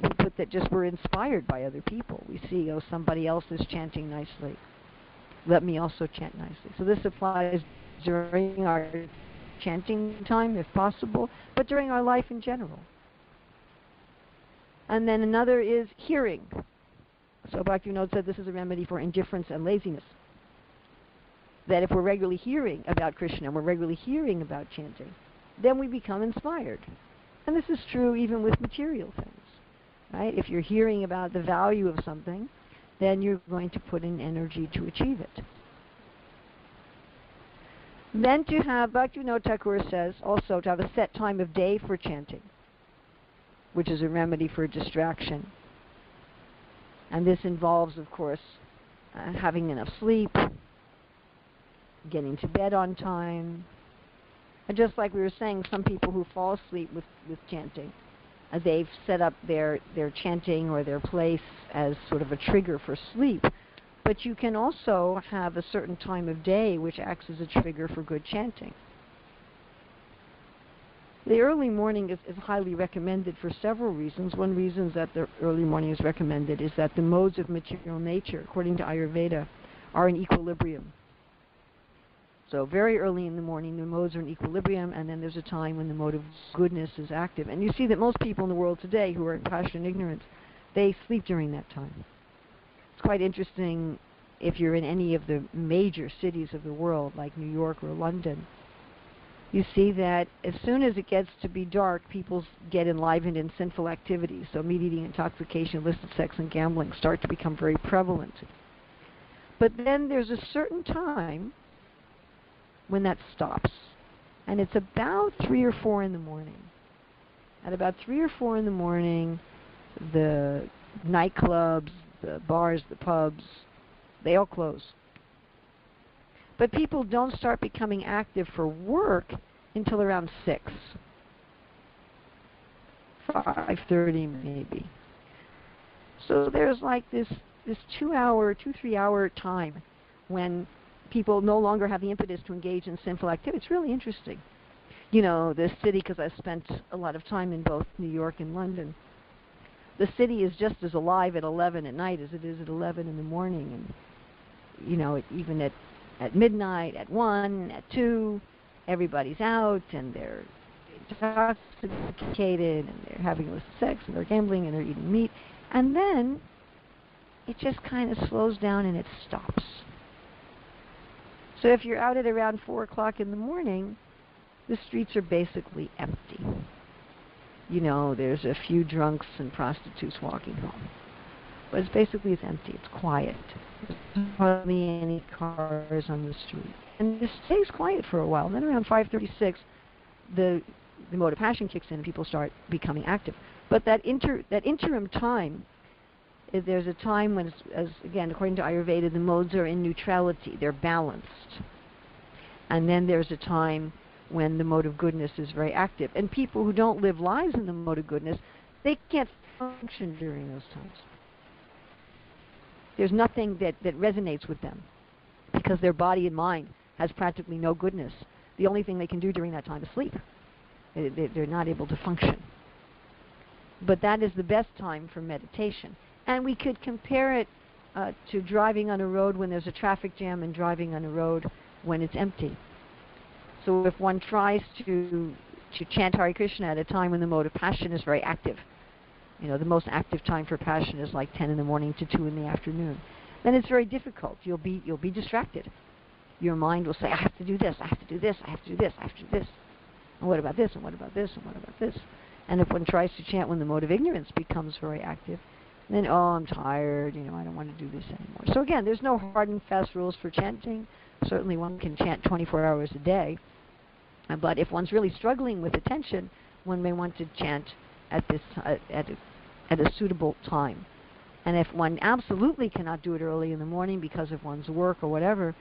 we put that just we're inspired by other people. We see, oh, somebody else is chanting nicely. Let me also chant nicely. So this applies during our chanting time, if possible, but during our life in general. And then another is hearing. So Bhaktivinoda said this is a remedy for indifference and laziness. That if we're regularly hearing about Krishna, and we're regularly hearing about chanting, then we become inspired. And this is true even with material things, right? If you're hearing about the value of something, then you're going to put in energy to achieve it. Then to have, Bhaktivinoda Thakur says also to have a set time of day for chanting, which is a remedy for distraction. And this involves, of course, having enough sleep, getting to bed on time. And just like we were saying, some people who fall asleep with chanting, they've set up their chanting or their place as sort of a trigger for sleep. But you can also have a certain time of day which acts as a trigger for good chanting. The early morning is highly recommended for several reasons. One reason that the early morning is recommended is that the modes of material nature, according to Ayurveda, are in equilibrium. So very early in the morning, the modes are in equilibrium, and then there's a time when the mode of goodness is active. And you see that most people in the world today who are in passion and ignorance, they sleep during that time. It's quite interesting if you're in any of the major cities of the world, like New York or London. You see that as soon as it gets to be dark, people get enlivened in sinful activities. So meat eating, intoxication, illicit sex, and gambling start to become very prevalent. But then there's a certain time when that stops. And it's about 3 or 4 in the morning. At about 3 or 4 in the morning, the nightclubs, the bars, the pubs, they all close. But people don't start becoming active for work until around 6, 5:30 maybe. So there's like this 2-3 hour time when people no longer have the impetus to engage in sinful activity. It's really interesting. You know, the city, because I've spent a lot of time in both New York and London, the city is just as alive at 11 at night as it is at 11 in the morning. And, you know, even at midnight, at 1, at 2, everybody's out and they're intoxicated and they're having illicit sex and they're gambling and they're eating meat. And then it just kind of slows down and it stops. So if you're out at around 4 o'clock in the morning, the streets are basically empty. You know, there's a few drunks and prostitutes walking home. But it's empty. It's quiet. There's hardly any cars on the street. And it stays quiet for a while. Then around 5:36, the mode of passion kicks in and people start becoming active. But that interim time, there's a time when, as again, according to Ayurveda, the modes are in neutrality. They're balanced. And then there's a time when the mode of goodness is very active. And people who don't live lives in the mode of goodness, they can't function during those times. There's nothing that resonates with them because their body and mind has practically no goodness. The only thing they can do during that time is sleep. They're not able to function. But that is the best time for meditation. And we could compare it to driving on a road when there's a traffic jam and driving on a road when it's empty. So if one tries to chant Hare Krishna at a time when the mode of passion is very active, you know, the most active time for passion is like 10 in the morning to 2 in the afternoon, then it's very difficult. You'll be distracted. Your mind will say, I have to do this, I have to do this, I have to do this, I have to do this. And what about this, and what about this, and what about this? And if one tries to chant when the mode of ignorance becomes very active, then, oh, I'm tired, you know, I don't want to do this anymore. So again, there's no hard and fast rules for chanting. Certainly one can chant 24 hours a day. But if one's really struggling with attention, one may want to chant at a suitable time. And if one absolutely cannot do it early in the morning because of one's work or whatever,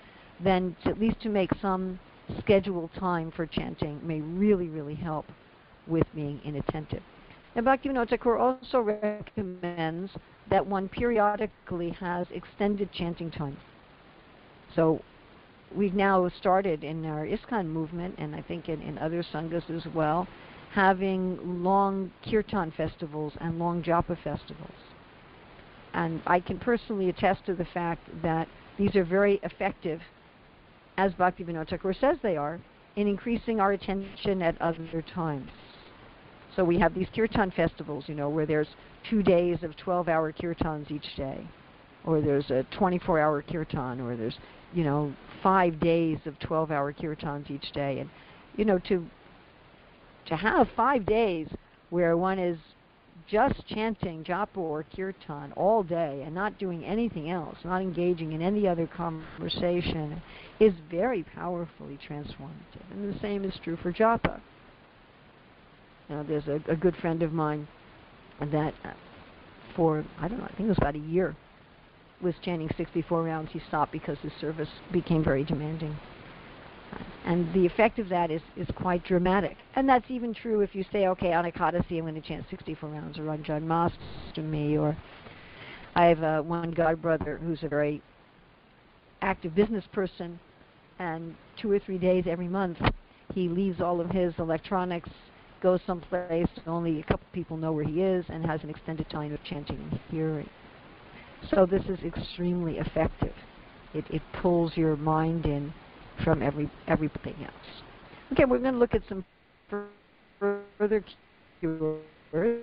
then at least to make some scheduled time for chanting may really, really help with being inattentive. And Bhaktivinoda Thakur also recommends that one periodically has extended chanting time. So we've now started in our ISKCON movement, and I think in other sanghas as well, having long kirtan festivals and long japa festivals. And I can personally attest to the fact that these are very effective, as Bhaktivinoda Thakur says they are, in increasing our attention at other times. So we have these kirtan festivals, you know, where there's 2 days of 12-hour kirtans each day, or there's a 24-hour kirtan, or there's, you know, 5 days of 12-hour kirtans each day. And, you know, to have 5 days where one is just chanting japa or kirtan all day and not doing anything else, not engaging in any other conversation, is very powerfully transformative. And the same is true for japa. You know, there's a good friend of mine that for, I don't know, I think it was about a year, was chanting 64 rounds. He stopped because his service became very demanding. And the effect of that is quite dramatic. And that's even true if you say, okay, on Ekadasi I'm going to chant 64 rounds, or on Janmashtami, or I have one godbrother who's a very active business person, and 2 or 3 days every month he leaves all of his electronics, goes someplace only a couple people know where he is, and has an extended time of chanting and hearing. So this is extremely effective. It pulls your mind in from everything else. Okay, we're going to look at some further keywords.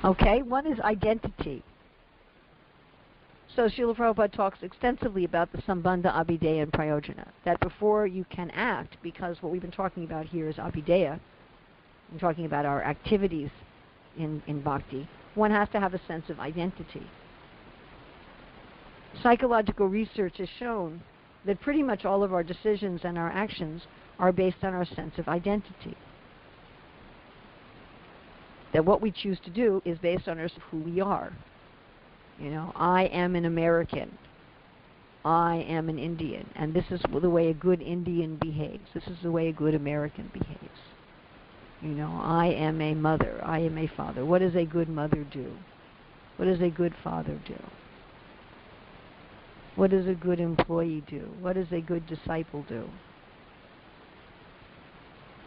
Okay, one is identity. So Srila Prabhupada talks extensively about the Sambandha, Abhideya, and Prayojana. That before you can act, because what we've been talking about here is Abhideya, we're talking about our activities in bhakti, one has to have a sense of identity. Psychological research has shown that pretty much all of our decisions and our actions are based on our sense of identity. That what we choose to do is based on who we are. You know, I am an American. I am an Indian. And this is the way a good Indian behaves. This is the way a good American behaves. You know, I am a mother. I am a father. What does a good mother do? What does a good father do? What does a good employee do? What does a good disciple do?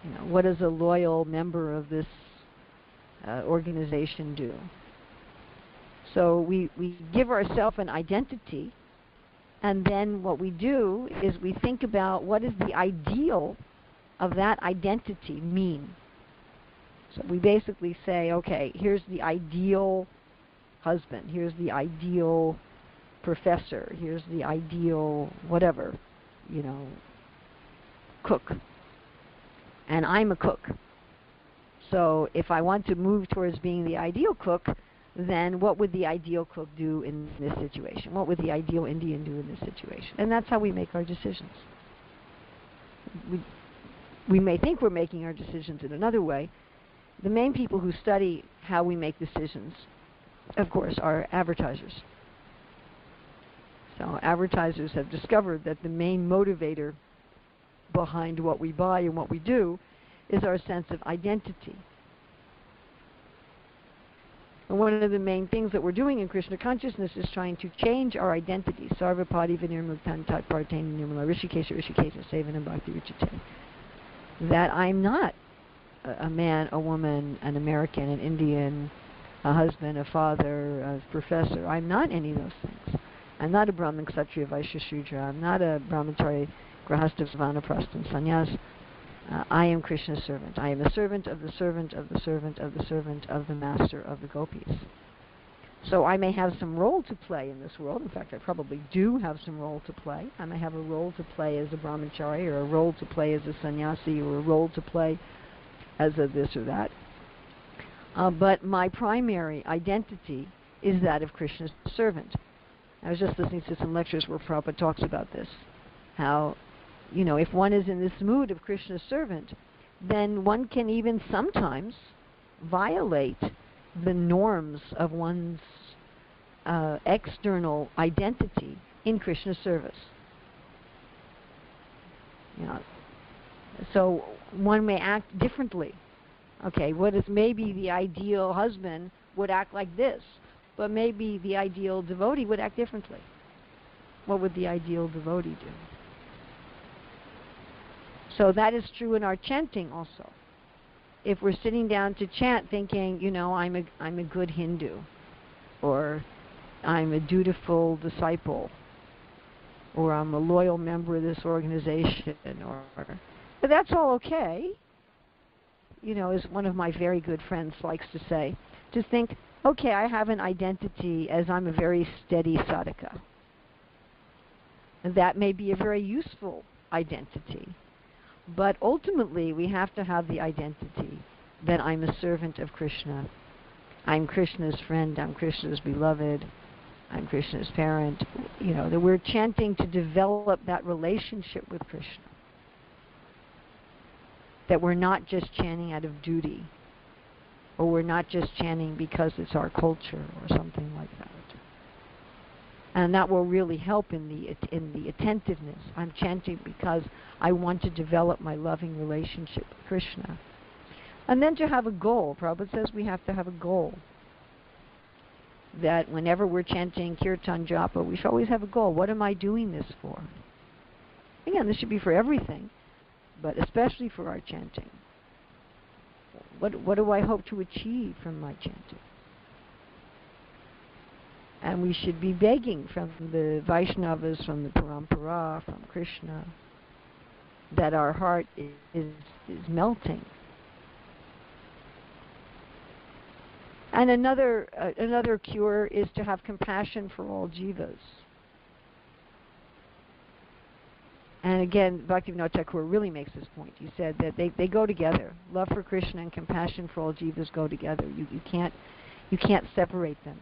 You know, what does a loyal member of this organization do? So we give ourselves an identity, and then what we do is we think about what does the ideal of that identity mean. So we basically say, okay, here's the ideal husband, here's the ideal professor, here's the ideal whatever, you know, cook. And I'm a cook. So if I want to move towards being the ideal cook, then what would the ideal cook do in this situation? What would the ideal Indian do in this situation? And that's how we make our decisions. We may think we're making our decisions in another way. The main people who study how we make decisions, of course, are advertisers. So advertisers have discovered that the main motivator behind what we buy and what we do is our sense of identity. And one of the main things that we're doing in Krishna consciousness is trying to change our identity. Sarvapati vinirmuktan tat parteni nirmala rishikesha rishikesha sevanam bhakti richate. That I'm not a man, a woman, an American, an Indian, a husband, a father, a professor. I'm not any of those things. I'm not a Brahmin, Kshatriya, Vaishya, Shudra. I'm not a Brahmachari, Grahastha, Vanaprastha, and Sannyas. I am Krishna's servant. I am a servant of the servant of the servant of the servant of the master of the gopis. So I may have some role to play in this world. In fact, I probably do have some role to play. I may have a role to play as a brahmachari, or a role to play as a sannyasi, or a role to play as a this or that. But my primary identity is that of Krishna's servant. I was just listening to some lectures where Prabhupada talks about this. How, you know, if one is in this mood of Krishna's servant, then one can even sometimes violate the norms of one's external identity in Krishna's service. You know, so one may act differently. Okay, what is maybe the ideal husband would act like this, but maybe the ideal devotee would act differently. What would the ideal devotee do? So that is true in our chanting also. If we're sitting down to chant thinking, you know, I'm a good Hindu, or I'm a dutiful disciple, or I'm a loyal member of this organization, but that's all okay. You know, as one of my very good friends likes to say, to think, okay, I have an identity as I'm a very steady sadhaka. And that may be a very useful identity. But ultimately, we have to have the identity that I'm a servant of Krishna. I'm Krishna's friend. I'm Krishna's beloved. I'm Krishna's parent. You know, that we're chanting to develop that relationship with Krishna. That we're not just chanting out of duty, or we're not just chanting because it's our culture or something like that. And that will really help in the attentiveness. I'm chanting because I want to develop my loving relationship with Krishna. And then to have a goal. Prabhupada says we have to have a goal. That whenever we're chanting kirtan japa, we should always have a goal. What am I doing this for? Again, this should be for everything, but especially for our chanting. What do I hope to achieve from my chanting? And we should be begging from the Vaishnavas, from the Parampara, from Krishna, that our heart is melting. And another cure is to have compassion for all jivas. And again, Bhaktivinoda Thakur really makes this point. He said that they go together. Love for Krishna and compassion for all jivas go together. You can't separate them.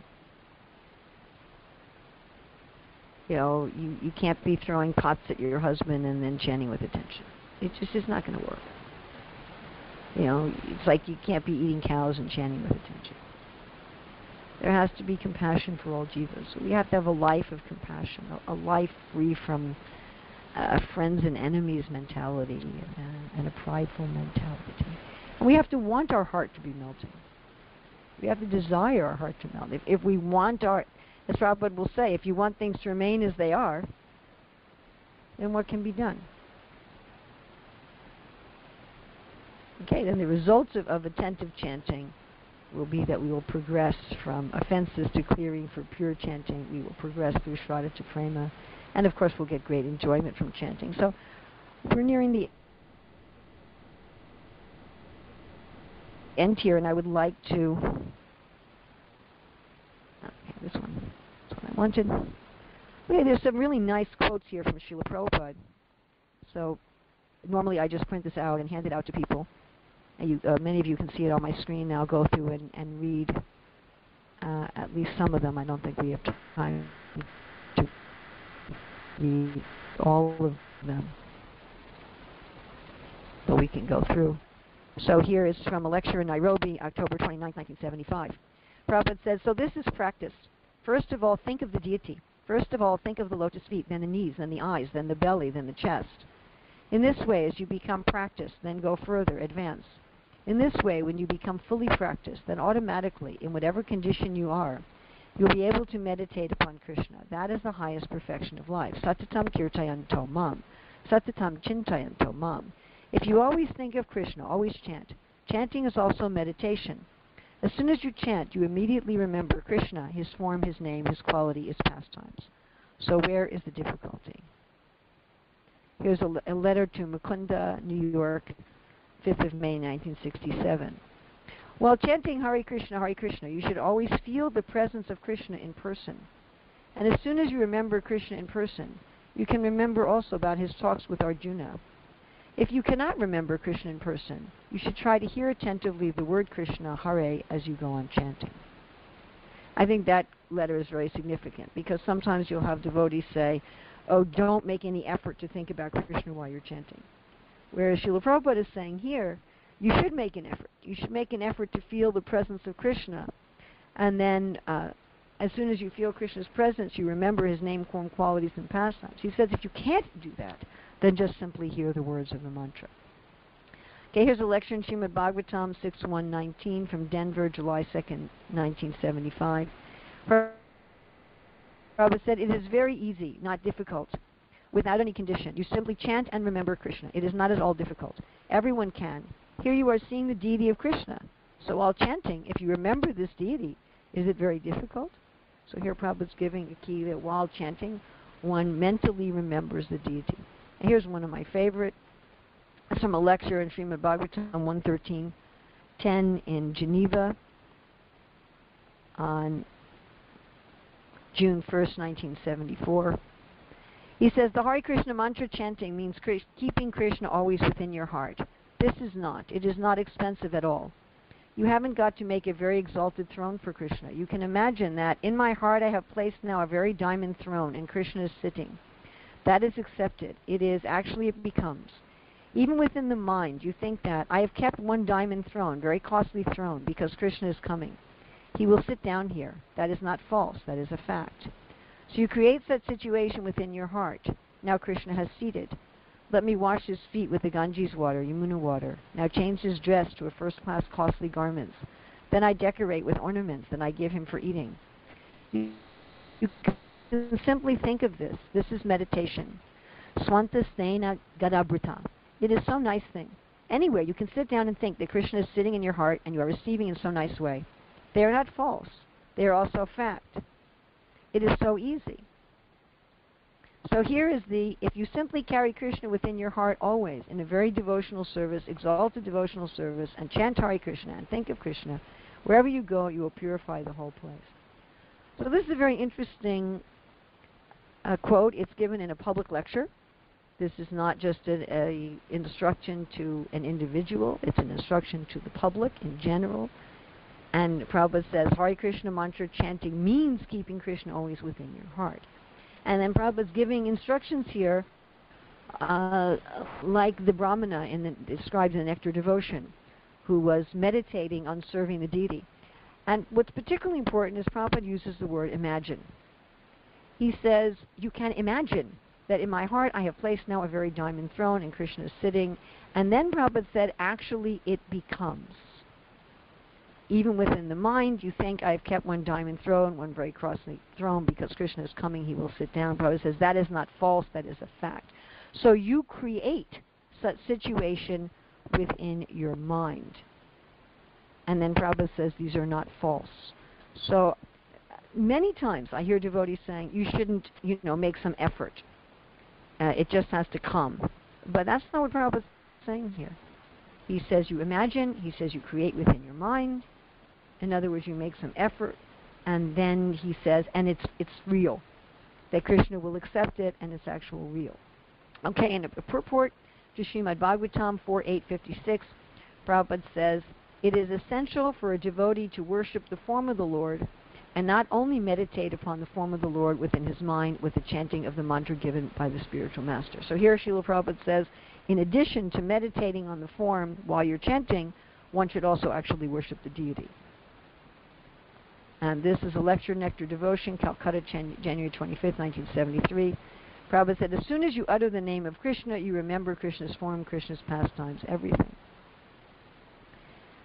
You know, you can't be throwing pots at your husband and then chanting with attention. It just is not going to work. You know, it's like you can't be eating cows and chanting with attention. There has to be compassion for all jivas. So we have to have a life of compassion, a life free from a friends and enemies mentality and a prideful mentality. And we have to want our heart to be melting. We have to desire our heart to melt. If we want our... As Prabhupada will say, if you want things to remain as they are, then what can be done? Okay, then the results of attentive chanting will be that we will progress from offenses to clearing for pure chanting. We will progress through Shraddha to Prema. And of course, we'll get great enjoyment from chanting. So we're nearing the end here, and I would like to... Okay, this one. That's what I wanted. Okay, there's some really nice quotes here from Srila Prabhupada. So normally I just print this out and hand it out to people. Many of you can see it on my screen now. Go through and read at least some of them. I don't think we have time to read all of them, but we can go through. So here is from a lecture in Nairobi, October 29, 1975. Prabhupada says, so this is practice. First of all, think of the deity. First of all, think of the lotus feet, then the knees, then the eyes, then the belly, then the chest. In this way, as you become practiced, then go further, advance. In this way, when you become fully practiced, then automatically, in whatever condition you are, you'll be able to meditate upon Krishna. That is the highest perfection of life. Satatam kirtayanto mam. Satatam chintayanto mam. If you always think of Krishna, always chant. Chanting is also meditation. As soon as you chant, you immediately remember Krishna, his form, his name, his quality, his pastimes. So where is the difficulty? Here's a letter to Mukunda, New York, 5th of May, 1967. While chanting Hare Krishna, you should always feel the presence of Krishna in person. And as soon as you remember Krishna in person, you can remember also about his talks with Arjuna. If you cannot remember Krishna in person, you should try to hear attentively the word Krishna, Hare, as you go on chanting. I think that letter is very significant, because sometimes you'll have devotees say, oh, don't make any effort to think about Krishna while you're chanting. Whereas Srila Prabhupada is saying here, you should make an effort. You should make an effort to feel the presence of Krishna. And then as soon as you feel Krishna's presence, you remember his name, form, qualities, and pastimes. He says if you can't do that, then just simply hear the words of the mantra. Okay, here's a lecture in Srimad Bhagavatam 6.1.19 from Denver, July 2nd, 1975. Prabhupada said, it is very easy, not difficult, without any condition. You simply chant and remember Krishna. It is not at all difficult. Everyone can. Here you are seeing the deity of Krishna. So while chanting, if you remember this deity, is it very difficult? So here Prabhupada's giving a key that while chanting, one mentally remembers the deity. And here's one of my favorite. It's from a lecture in Srimad Bhagavatam 113.10 in Geneva on June 1st, 1974. He says, the Hare Krishna mantra chanting means keeping Krishna always within your heart. This is not. It is not expensive at all. You haven't got to make a very exalted throne for Krishna. You can imagine that in my heart I have placed now a very diamond throne and Krishna is sitting. That is accepted. It is, actually it becomes. Even within the mind, you think that I have kept one diamond throne, very costly throne, because Krishna is coming. He will sit down here. That is not false. That is a fact. So you create that situation within your heart. Now Krishna has seated. Let me wash his feet with the Ganges water, Yamuna water. Now change his dress to a first-class costly garments. Then I decorate with ornaments. Then I give him for eating. You can simply think of this. This is meditation. Swanta Stena Gadabrita. It is so nice thing. Anywhere you can sit down and think that Krishna is sitting in your heart and you are receiving in so nice way. They are not false. They are also fact. It is so easy. So here is if you simply carry Krishna within your heart always in a very devotional service, exalted devotional service, and chant Hare Krishna and think of Krishna, wherever you go, you will purify the whole place. So this is a very interesting quote. It's given in a public lecture. This is not just an instruction to an individual. It's an instruction to the public in general. And Prabhupada says, Hare Krishna mantra chanting means keeping Krishna always within your heart. And then Prabhupada's giving instructions here, like the Brahmana described in the Nectar Devotion, who was meditating on serving the deity. And what's particularly important is Prabhupada uses the word imagine. He says, you can imagine that in my heart I have placed now a very diamond throne and Krishna is sitting. And then Prabhupada said, actually it becomes. Even within the mind, you think I've kept one diamond throne, one very costly throne, because Krishna is coming, he will sit down. Prabhupada says, that is not false, that is a fact. So you create such situation within your mind. And then Prabhupada says, these are not false. So many times I hear devotees saying, you shouldn't, make some effort. It just has to come. But that's not what Prabhupada is saying here. He says you imagine, he says you create within your mind. In other words, you make some effort, and then he says, and it's real, that Krishna will accept it, and it's actual real. Okay, and a purport to Srimad Bhagavatam 4.8.56, Prabhupada says, it is essential for a devotee to worship the form of the Lord and not only meditate upon the form of the Lord within his mind with the chanting of the mantra given by the spiritual master. So here Srila Prabhupada says, in addition to meditating on the form while you're chanting, one should also actually worship the deity. And this is a lecture, Nectar Devotion, Calcutta, January 25th, 1973. Prabhupada said, as soon as you utter the name of Krishna, you remember Krishna's form, Krishna's pastimes, everything.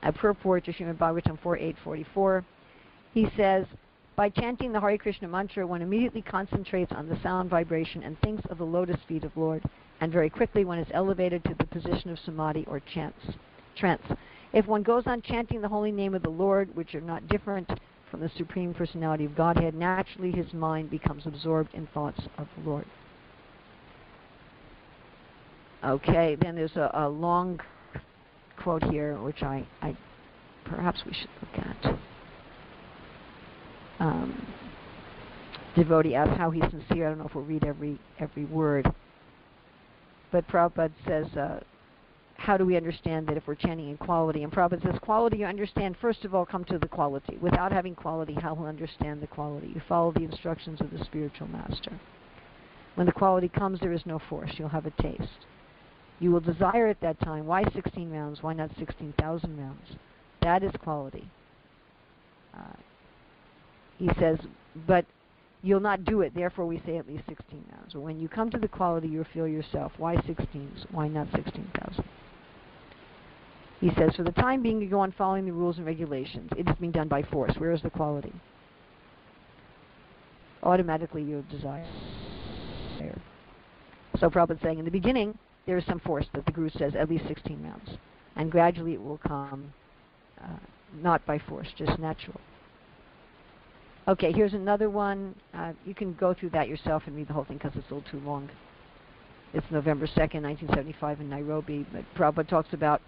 A purport to Srimad Bhagavatam 4.8.44, he says, by chanting the Hare Krishna mantra, one immediately concentrates on the sound vibration and thinks of the lotus feet of Lord, and very quickly one is elevated to the position of samadhi or trance. If one goes on chanting the holy name of the Lord, which are not different from the Supreme Personality of Godhead, naturally his mind becomes absorbed in thoughts of the Lord. Okay, then there's a long quote here, which I perhaps we should look at. Devotee asks how he's sincere. I don't know if we'll read every word. But Prabhupada says, how do we understand that if we're chanting in quality? And Prabhupada says, quality, you understand, first of all, come to the quality. Without having quality, how will you understand the quality? You follow the instructions of the spiritual master. When the quality comes, there is no force. You'll have a taste. You will desire at that time, why 16 rounds? Why not 16,000 rounds? That is quality. He says, but you'll not do it, therefore we say at least 16 rounds. But when you come to the quality, you'll feel yourself, why 16s? Why not 16,000? He says, for the time being, you go on following the rules and regulations. It is being done by force. Where is the quality? Automatically, you'll desire. So Prabhupada's saying, in the beginning, there is some force that the Guru says, at least 16 rounds. And gradually it will come, not by force, just natural. Okay, here's another one. You can go through that yourself and read the whole thing because it's a little too long. It's November 2nd, 1975 in Nairobi. But Prabhupada talks about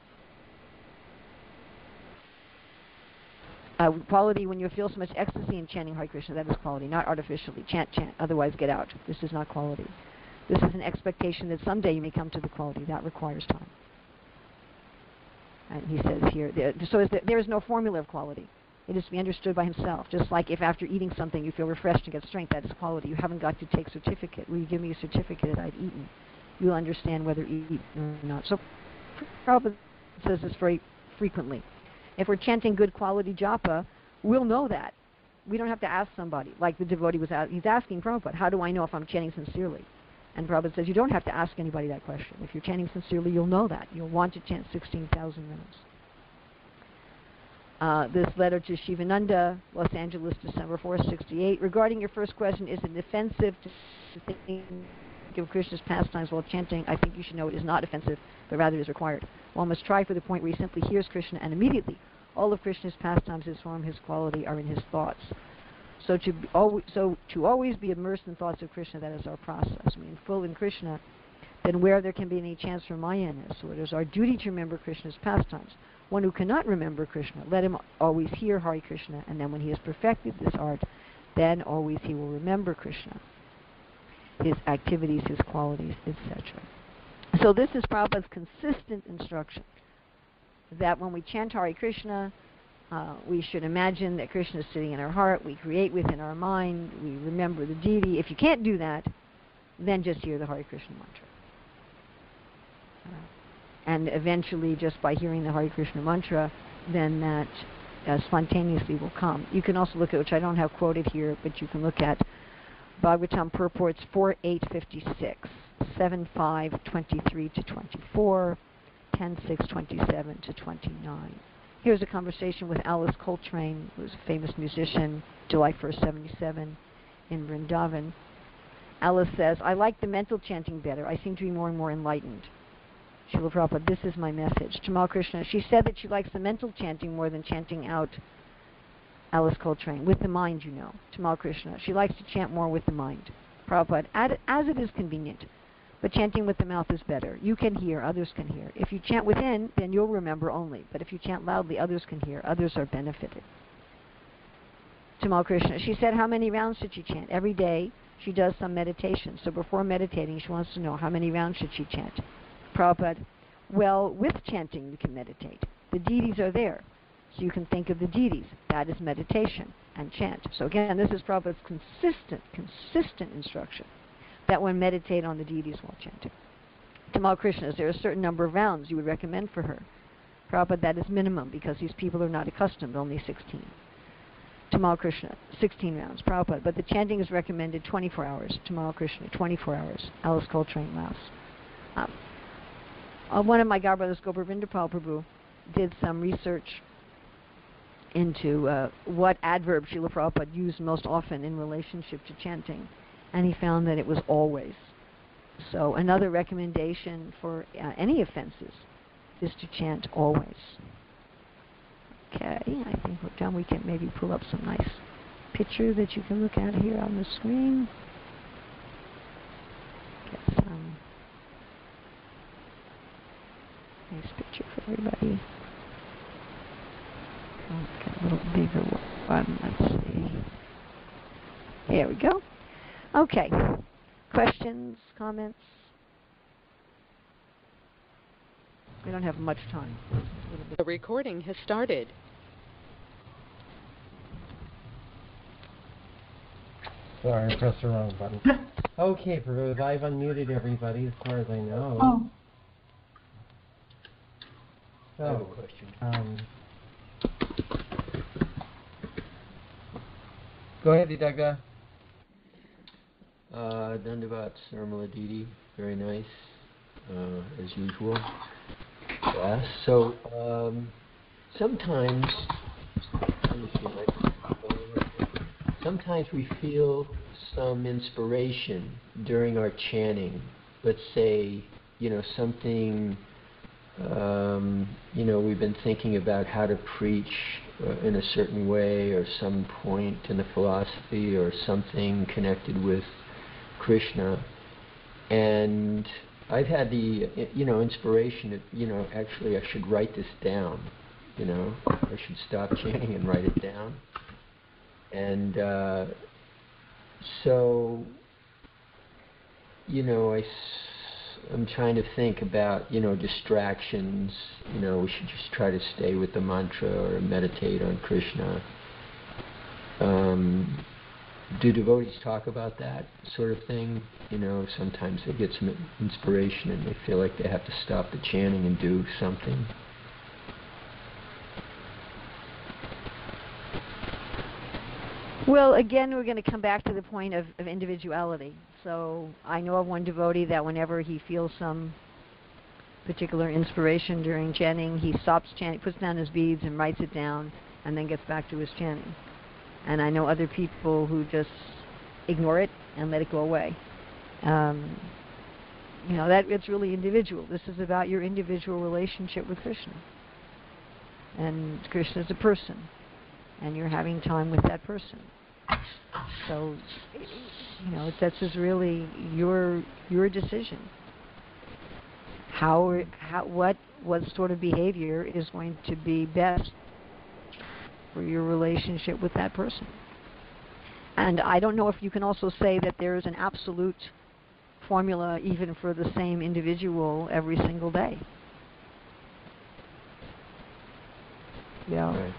quality when you feel so much ecstasy in chanting Hare Krishna. That is quality, not artificially. Chant, otherwise get out. This is not quality. This is an expectation that someday you may come to the quality. That requires time. And he says here, there is no formula of quality. It is to be understood by himself. Just like if after eating something you feel refreshed and get strength, that is quality. You haven't got to take certificate. Will you give me a certificate that I've eaten? You'll understand whether you eat or not. So Prabhupada says this very frequently. If we're chanting good quality japa, we'll know that. We don't have to ask somebody. Like the devotee was he's asking Prabhupada, how do I know if I'm chanting sincerely? And Prabhupada says you don't have to ask anybody that question. If you're chanting sincerely, you'll know that. You'll want to chant 16,000 rounds. This letter to Shivananda, Los Angeles, December 4, 68. Regarding your first question, is it offensive to think of Krishna's pastimes while chanting? I think you should know it is not offensive, but rather is required. One must try for the point where he simply hears Krishna, and immediately all of Krishna's pastimes, his form, his quality, are in his thoughts. So to always be immersed in thoughts of Krishna, that is our process. I mean, full in Krishna, then where there can be any chance for Maya-ness. So it is our duty to remember Krishna's pastimes. One who cannot remember Krishna, let him always hear Hare Krishna, and then when he has perfected this art, then always he will remember Krishna, his activities, his qualities, etc. So this is Prabhupada's consistent instruction, that when we chant Hare Krishna, we should imagine that Krishna is sitting in our heart, we create within our mind, we remember the deity. If you can't do that, then just hear the Hare Krishna mantra. And eventually, just by hearing the Hare Krishna mantra, then that spontaneously will come. You can also look at, which I don't have quoted here, but you can look at Bhagavatam Purports 4.8.56, 7.5.23 to 24, 10.6, 27 to 29. Here's a conversation with Alice Coltrane, who was a famous musician, July 1st, 77, in Vrindavan. Alice says, I like the mental chanting better. I seem to be more and more enlightened. Srila Prabhupada, this is my message. Tamal Krishna, she said that she likes the mental chanting more than chanting out, Alice Coltrane, with the mind, you know. Tamal Krishna, she likes to chant more with the mind. Prabhupada, as it is convenient, but chanting with the mouth is better. You can hear, others can hear. If you chant within, then you'll remember only. But if you chant loudly, others can hear. Others are benefited. Tamal Krishna, she said, how many rounds should she chant? Every day she does some meditation. So before meditating, she wants to know how many rounds should she chant. Prabhupada, well, with chanting you can meditate. the deities are there. So you can think of the deities. That is meditation and chant. So again, this is Prabhupada's consistent instruction that one meditate on the deities while chanting. Tamal Krishna, is there a certain number of rounds you would recommend for her? Prabhupada, that is minimum because these people are not accustomed, only 16. Tamal Krishna, 16 rounds. Prabhupada, but the chanting is recommended 24 hours. Tamal Krishna, 24 hours. Alice Coltrane laughs. One of my godbrothers, Gopavinda Prabhu, did some research into what adverb Srila Prabhupada used most often in relationship to chanting, and he found that it was always. So another recommendation for any offenses is to chant always. Okay, I think we're done. We can maybe pull up some nice picture that you can look at here on the screen. Get some nice picture for everybody. Oh, get a little bigger one. Let's see. There we go. Okay. Questions, comments? We don't have much time. The recording has started. Sorry, I pressed the wrong button. Okay, Prabhu, I've unmuted everybody as far as I know. Oh. So, I have a question. Go ahead, Vidagda. Dandavat Urmila Devi, very nice, as usual. Yes. So sometimes we feel some inspiration during our chanting. Let's say, something. We've been thinking about how to preach in a certain way, or some point in the philosophy, or something connected with Krishna, and I've had the inspiration that actually I should write this down. I should stop chanting and write it down. And so I'm trying to think about distractions. We should just try to stay with the mantra or meditate on Krishna. Do devotees talk about that sort of thing? Sometimes they get some inspiration and they feel like they have to stop the chanting and do something. Well, again, we're going to come back to the point of individuality. So I know of one devotee that whenever he feels some particular inspiration during chanting, he stops chanting, puts down his beads and writes it down, and then gets back to his chanting. And I know other people who just ignore it and let it go away. That it's really individual. This is about your individual relationship with Krishna. And Krishna is a person, and you're having time with that person. So, this is really your decision. What sort of behavior is going to be best for your relationship with that person. And I don't know if you can also say that there is an absolute formula even for the same individual every single day. Right.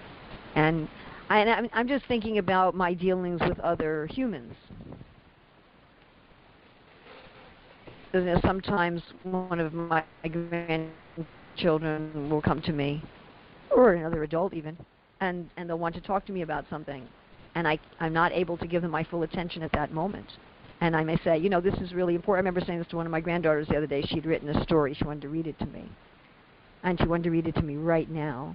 And I'm just thinking about my dealings with other humans. Sometimes one of my grandchildren will come to me, or another adult even, and they'll want to talk to me about something, and I'm not able to give them my full attention at that moment. And I may say, this is really important. I remember saying this to one of my granddaughters the other day. She'd written a story. She wanted to read it to me. And she wanted to read it to me right now.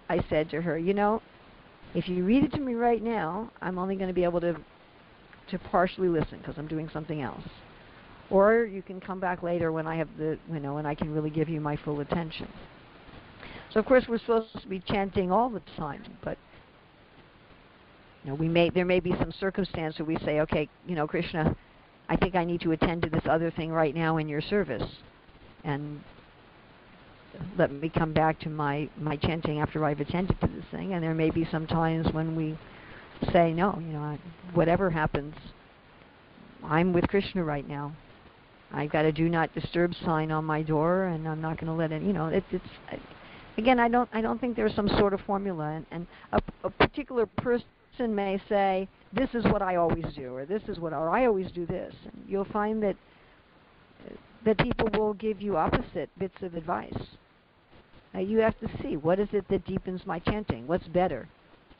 I said to her, if you read it to me right now, I'm only going to be able to partially listen because I'm doing something else. Or you can come back later when I have when I can really give you my full attention. So of course we're supposed to be chanting all the time, but there may be some circumstance where we say, okay, Krishna, I think I need to attend to this other thing right now in your service, and let me come back to my chanting after I've attended to this thing. And there may be some times when we say, no, whatever happens, I'm with Krishna right now. I've got a do not disturb sign on my door, and I'm not going to let it, Again, I don't think there's some sort of formula, and a particular person may say, this is what I always do, or I always do this. And you'll find that people will give you opposite bits of advice. You have to see, what is it that deepens my chanting? What's better?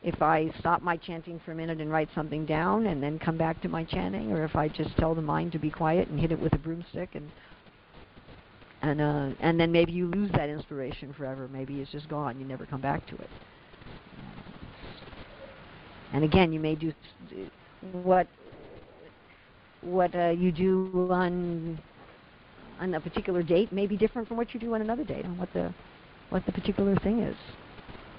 If I stop my chanting for a minute and write something down and then come back to my chanting, or if I just tell the mind to be quiet and hit it with a broomstick, and then maybe you lose that inspiration forever. Maybe it's just gone. You never come back to it. And again, you may do what you do on a particular date may be different from what you do on another date, on what the particular thing is.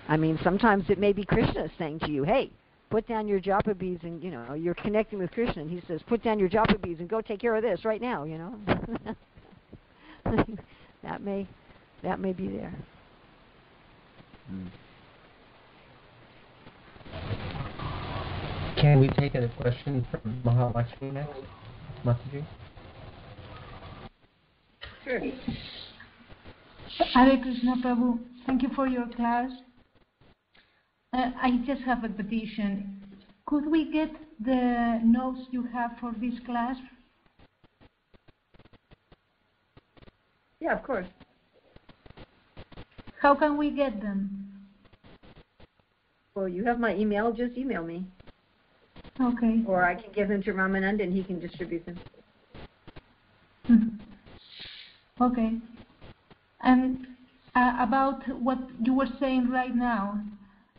I mean, sometimes it may be Krishna saying to you, hey, put down your japa beads, and, you're connecting with Krishna, and he says, put down your japa beads and go take care of this right now, That may be there. Can we take a question from Mahalakshmi next? Mataji? Sure. Hare Krishna Prabhu, thank you for your class. I just have a petition. Could we get the notes you have for this class? Yeah, of course. How can we get them? Well, you have my email. Just email me. Okay. Or I can give them to Ramananda and he can distribute them. Okay. And about what you were saying right now,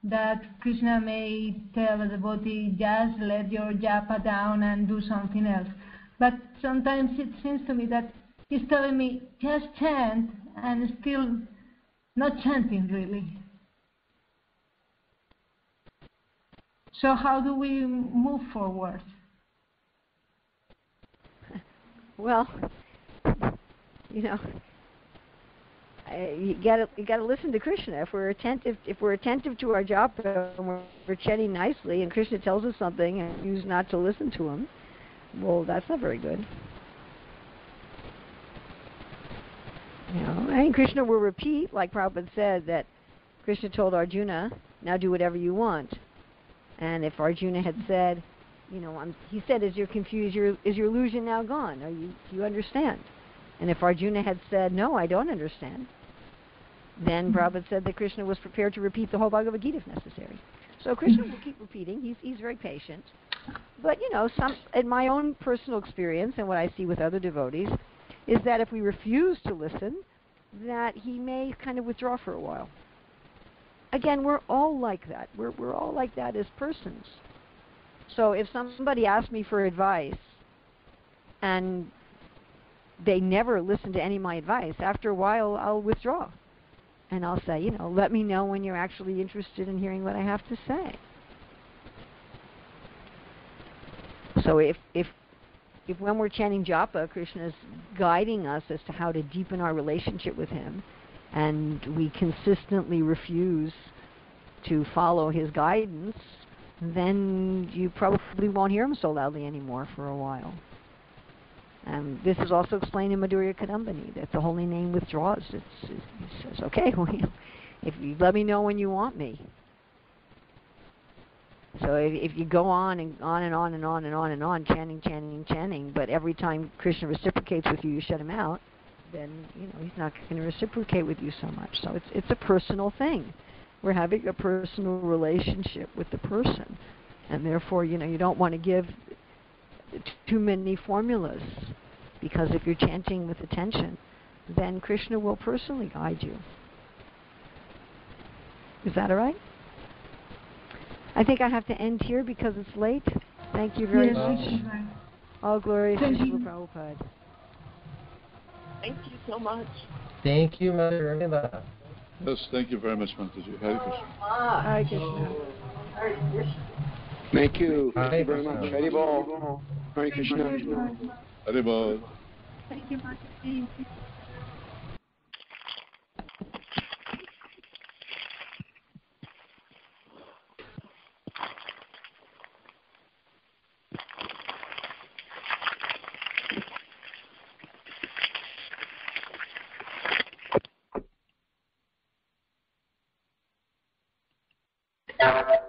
that Krishna may tell a devotee, just let your japa down and do something else. But sometimes it seems to me that he's telling me, just chant, and still not chanting really. So how do we move forward? Well, you gotta listen to Krishna. If we're attentive to our japa and we're chanting nicely, and Krishna tells us something and we choose not to listen to him, well, that's not very good. And Krishna will repeat, like Prabhupada said, that Krishna told Arjuna, now do whatever you want. And if Arjuna had said, he said, is your illusion now gone? Do you understand? And if Arjuna had said, no, I don't understand, then Prabhupada said that Krishna was prepared to repeat the whole Bhagavad Gita if necessary. So Krishna will keep repeating. He's very patient. But, in my own personal experience and what I see with other devotees, is that if we refuse to listen, that he may kind of withdraw for a while. Again, we're all like that. We're all like that as persons. So if somebody asks me for advice and they never listen to any of my advice, after a while I'll withdraw. And I'll say, let me know when you're actually interested in hearing what I have to say. So if when we're chanting japa, Krishna is guiding us as to how to deepen our relationship with him, and we consistently refuse to follow his guidance, then you probably won't hear him so loudly anymore for a while. And this is also explained in Madhurya Kadambini, that the holy name withdraws. He says, okay, well, if you let me know when you want me. So if you go on and on and on and on and on and on, chanting, but every time Krishna reciprocates with you, you shut him out, then he's not going to reciprocate with you so much. So it's a personal thing. We're having a personal relationship with the person, and therefore you don't want to give too many formulas, because if you're chanting with attention, then Krishna will personally guide you. Is that all right? I think I have to end here because it's late. Thank you very much. All glory to Srila Prabhupada. Thank you so much. Thank you, Mother Urmila. Yes, thank you very much, Mataji. Hare Krishna. Hare Krishna. Hare Krishna. Thank you. Hare Thank you very Krishna. much. Hare Bol. Hare Krishna. Hare Bol. Thank you, Mataji. Krishna.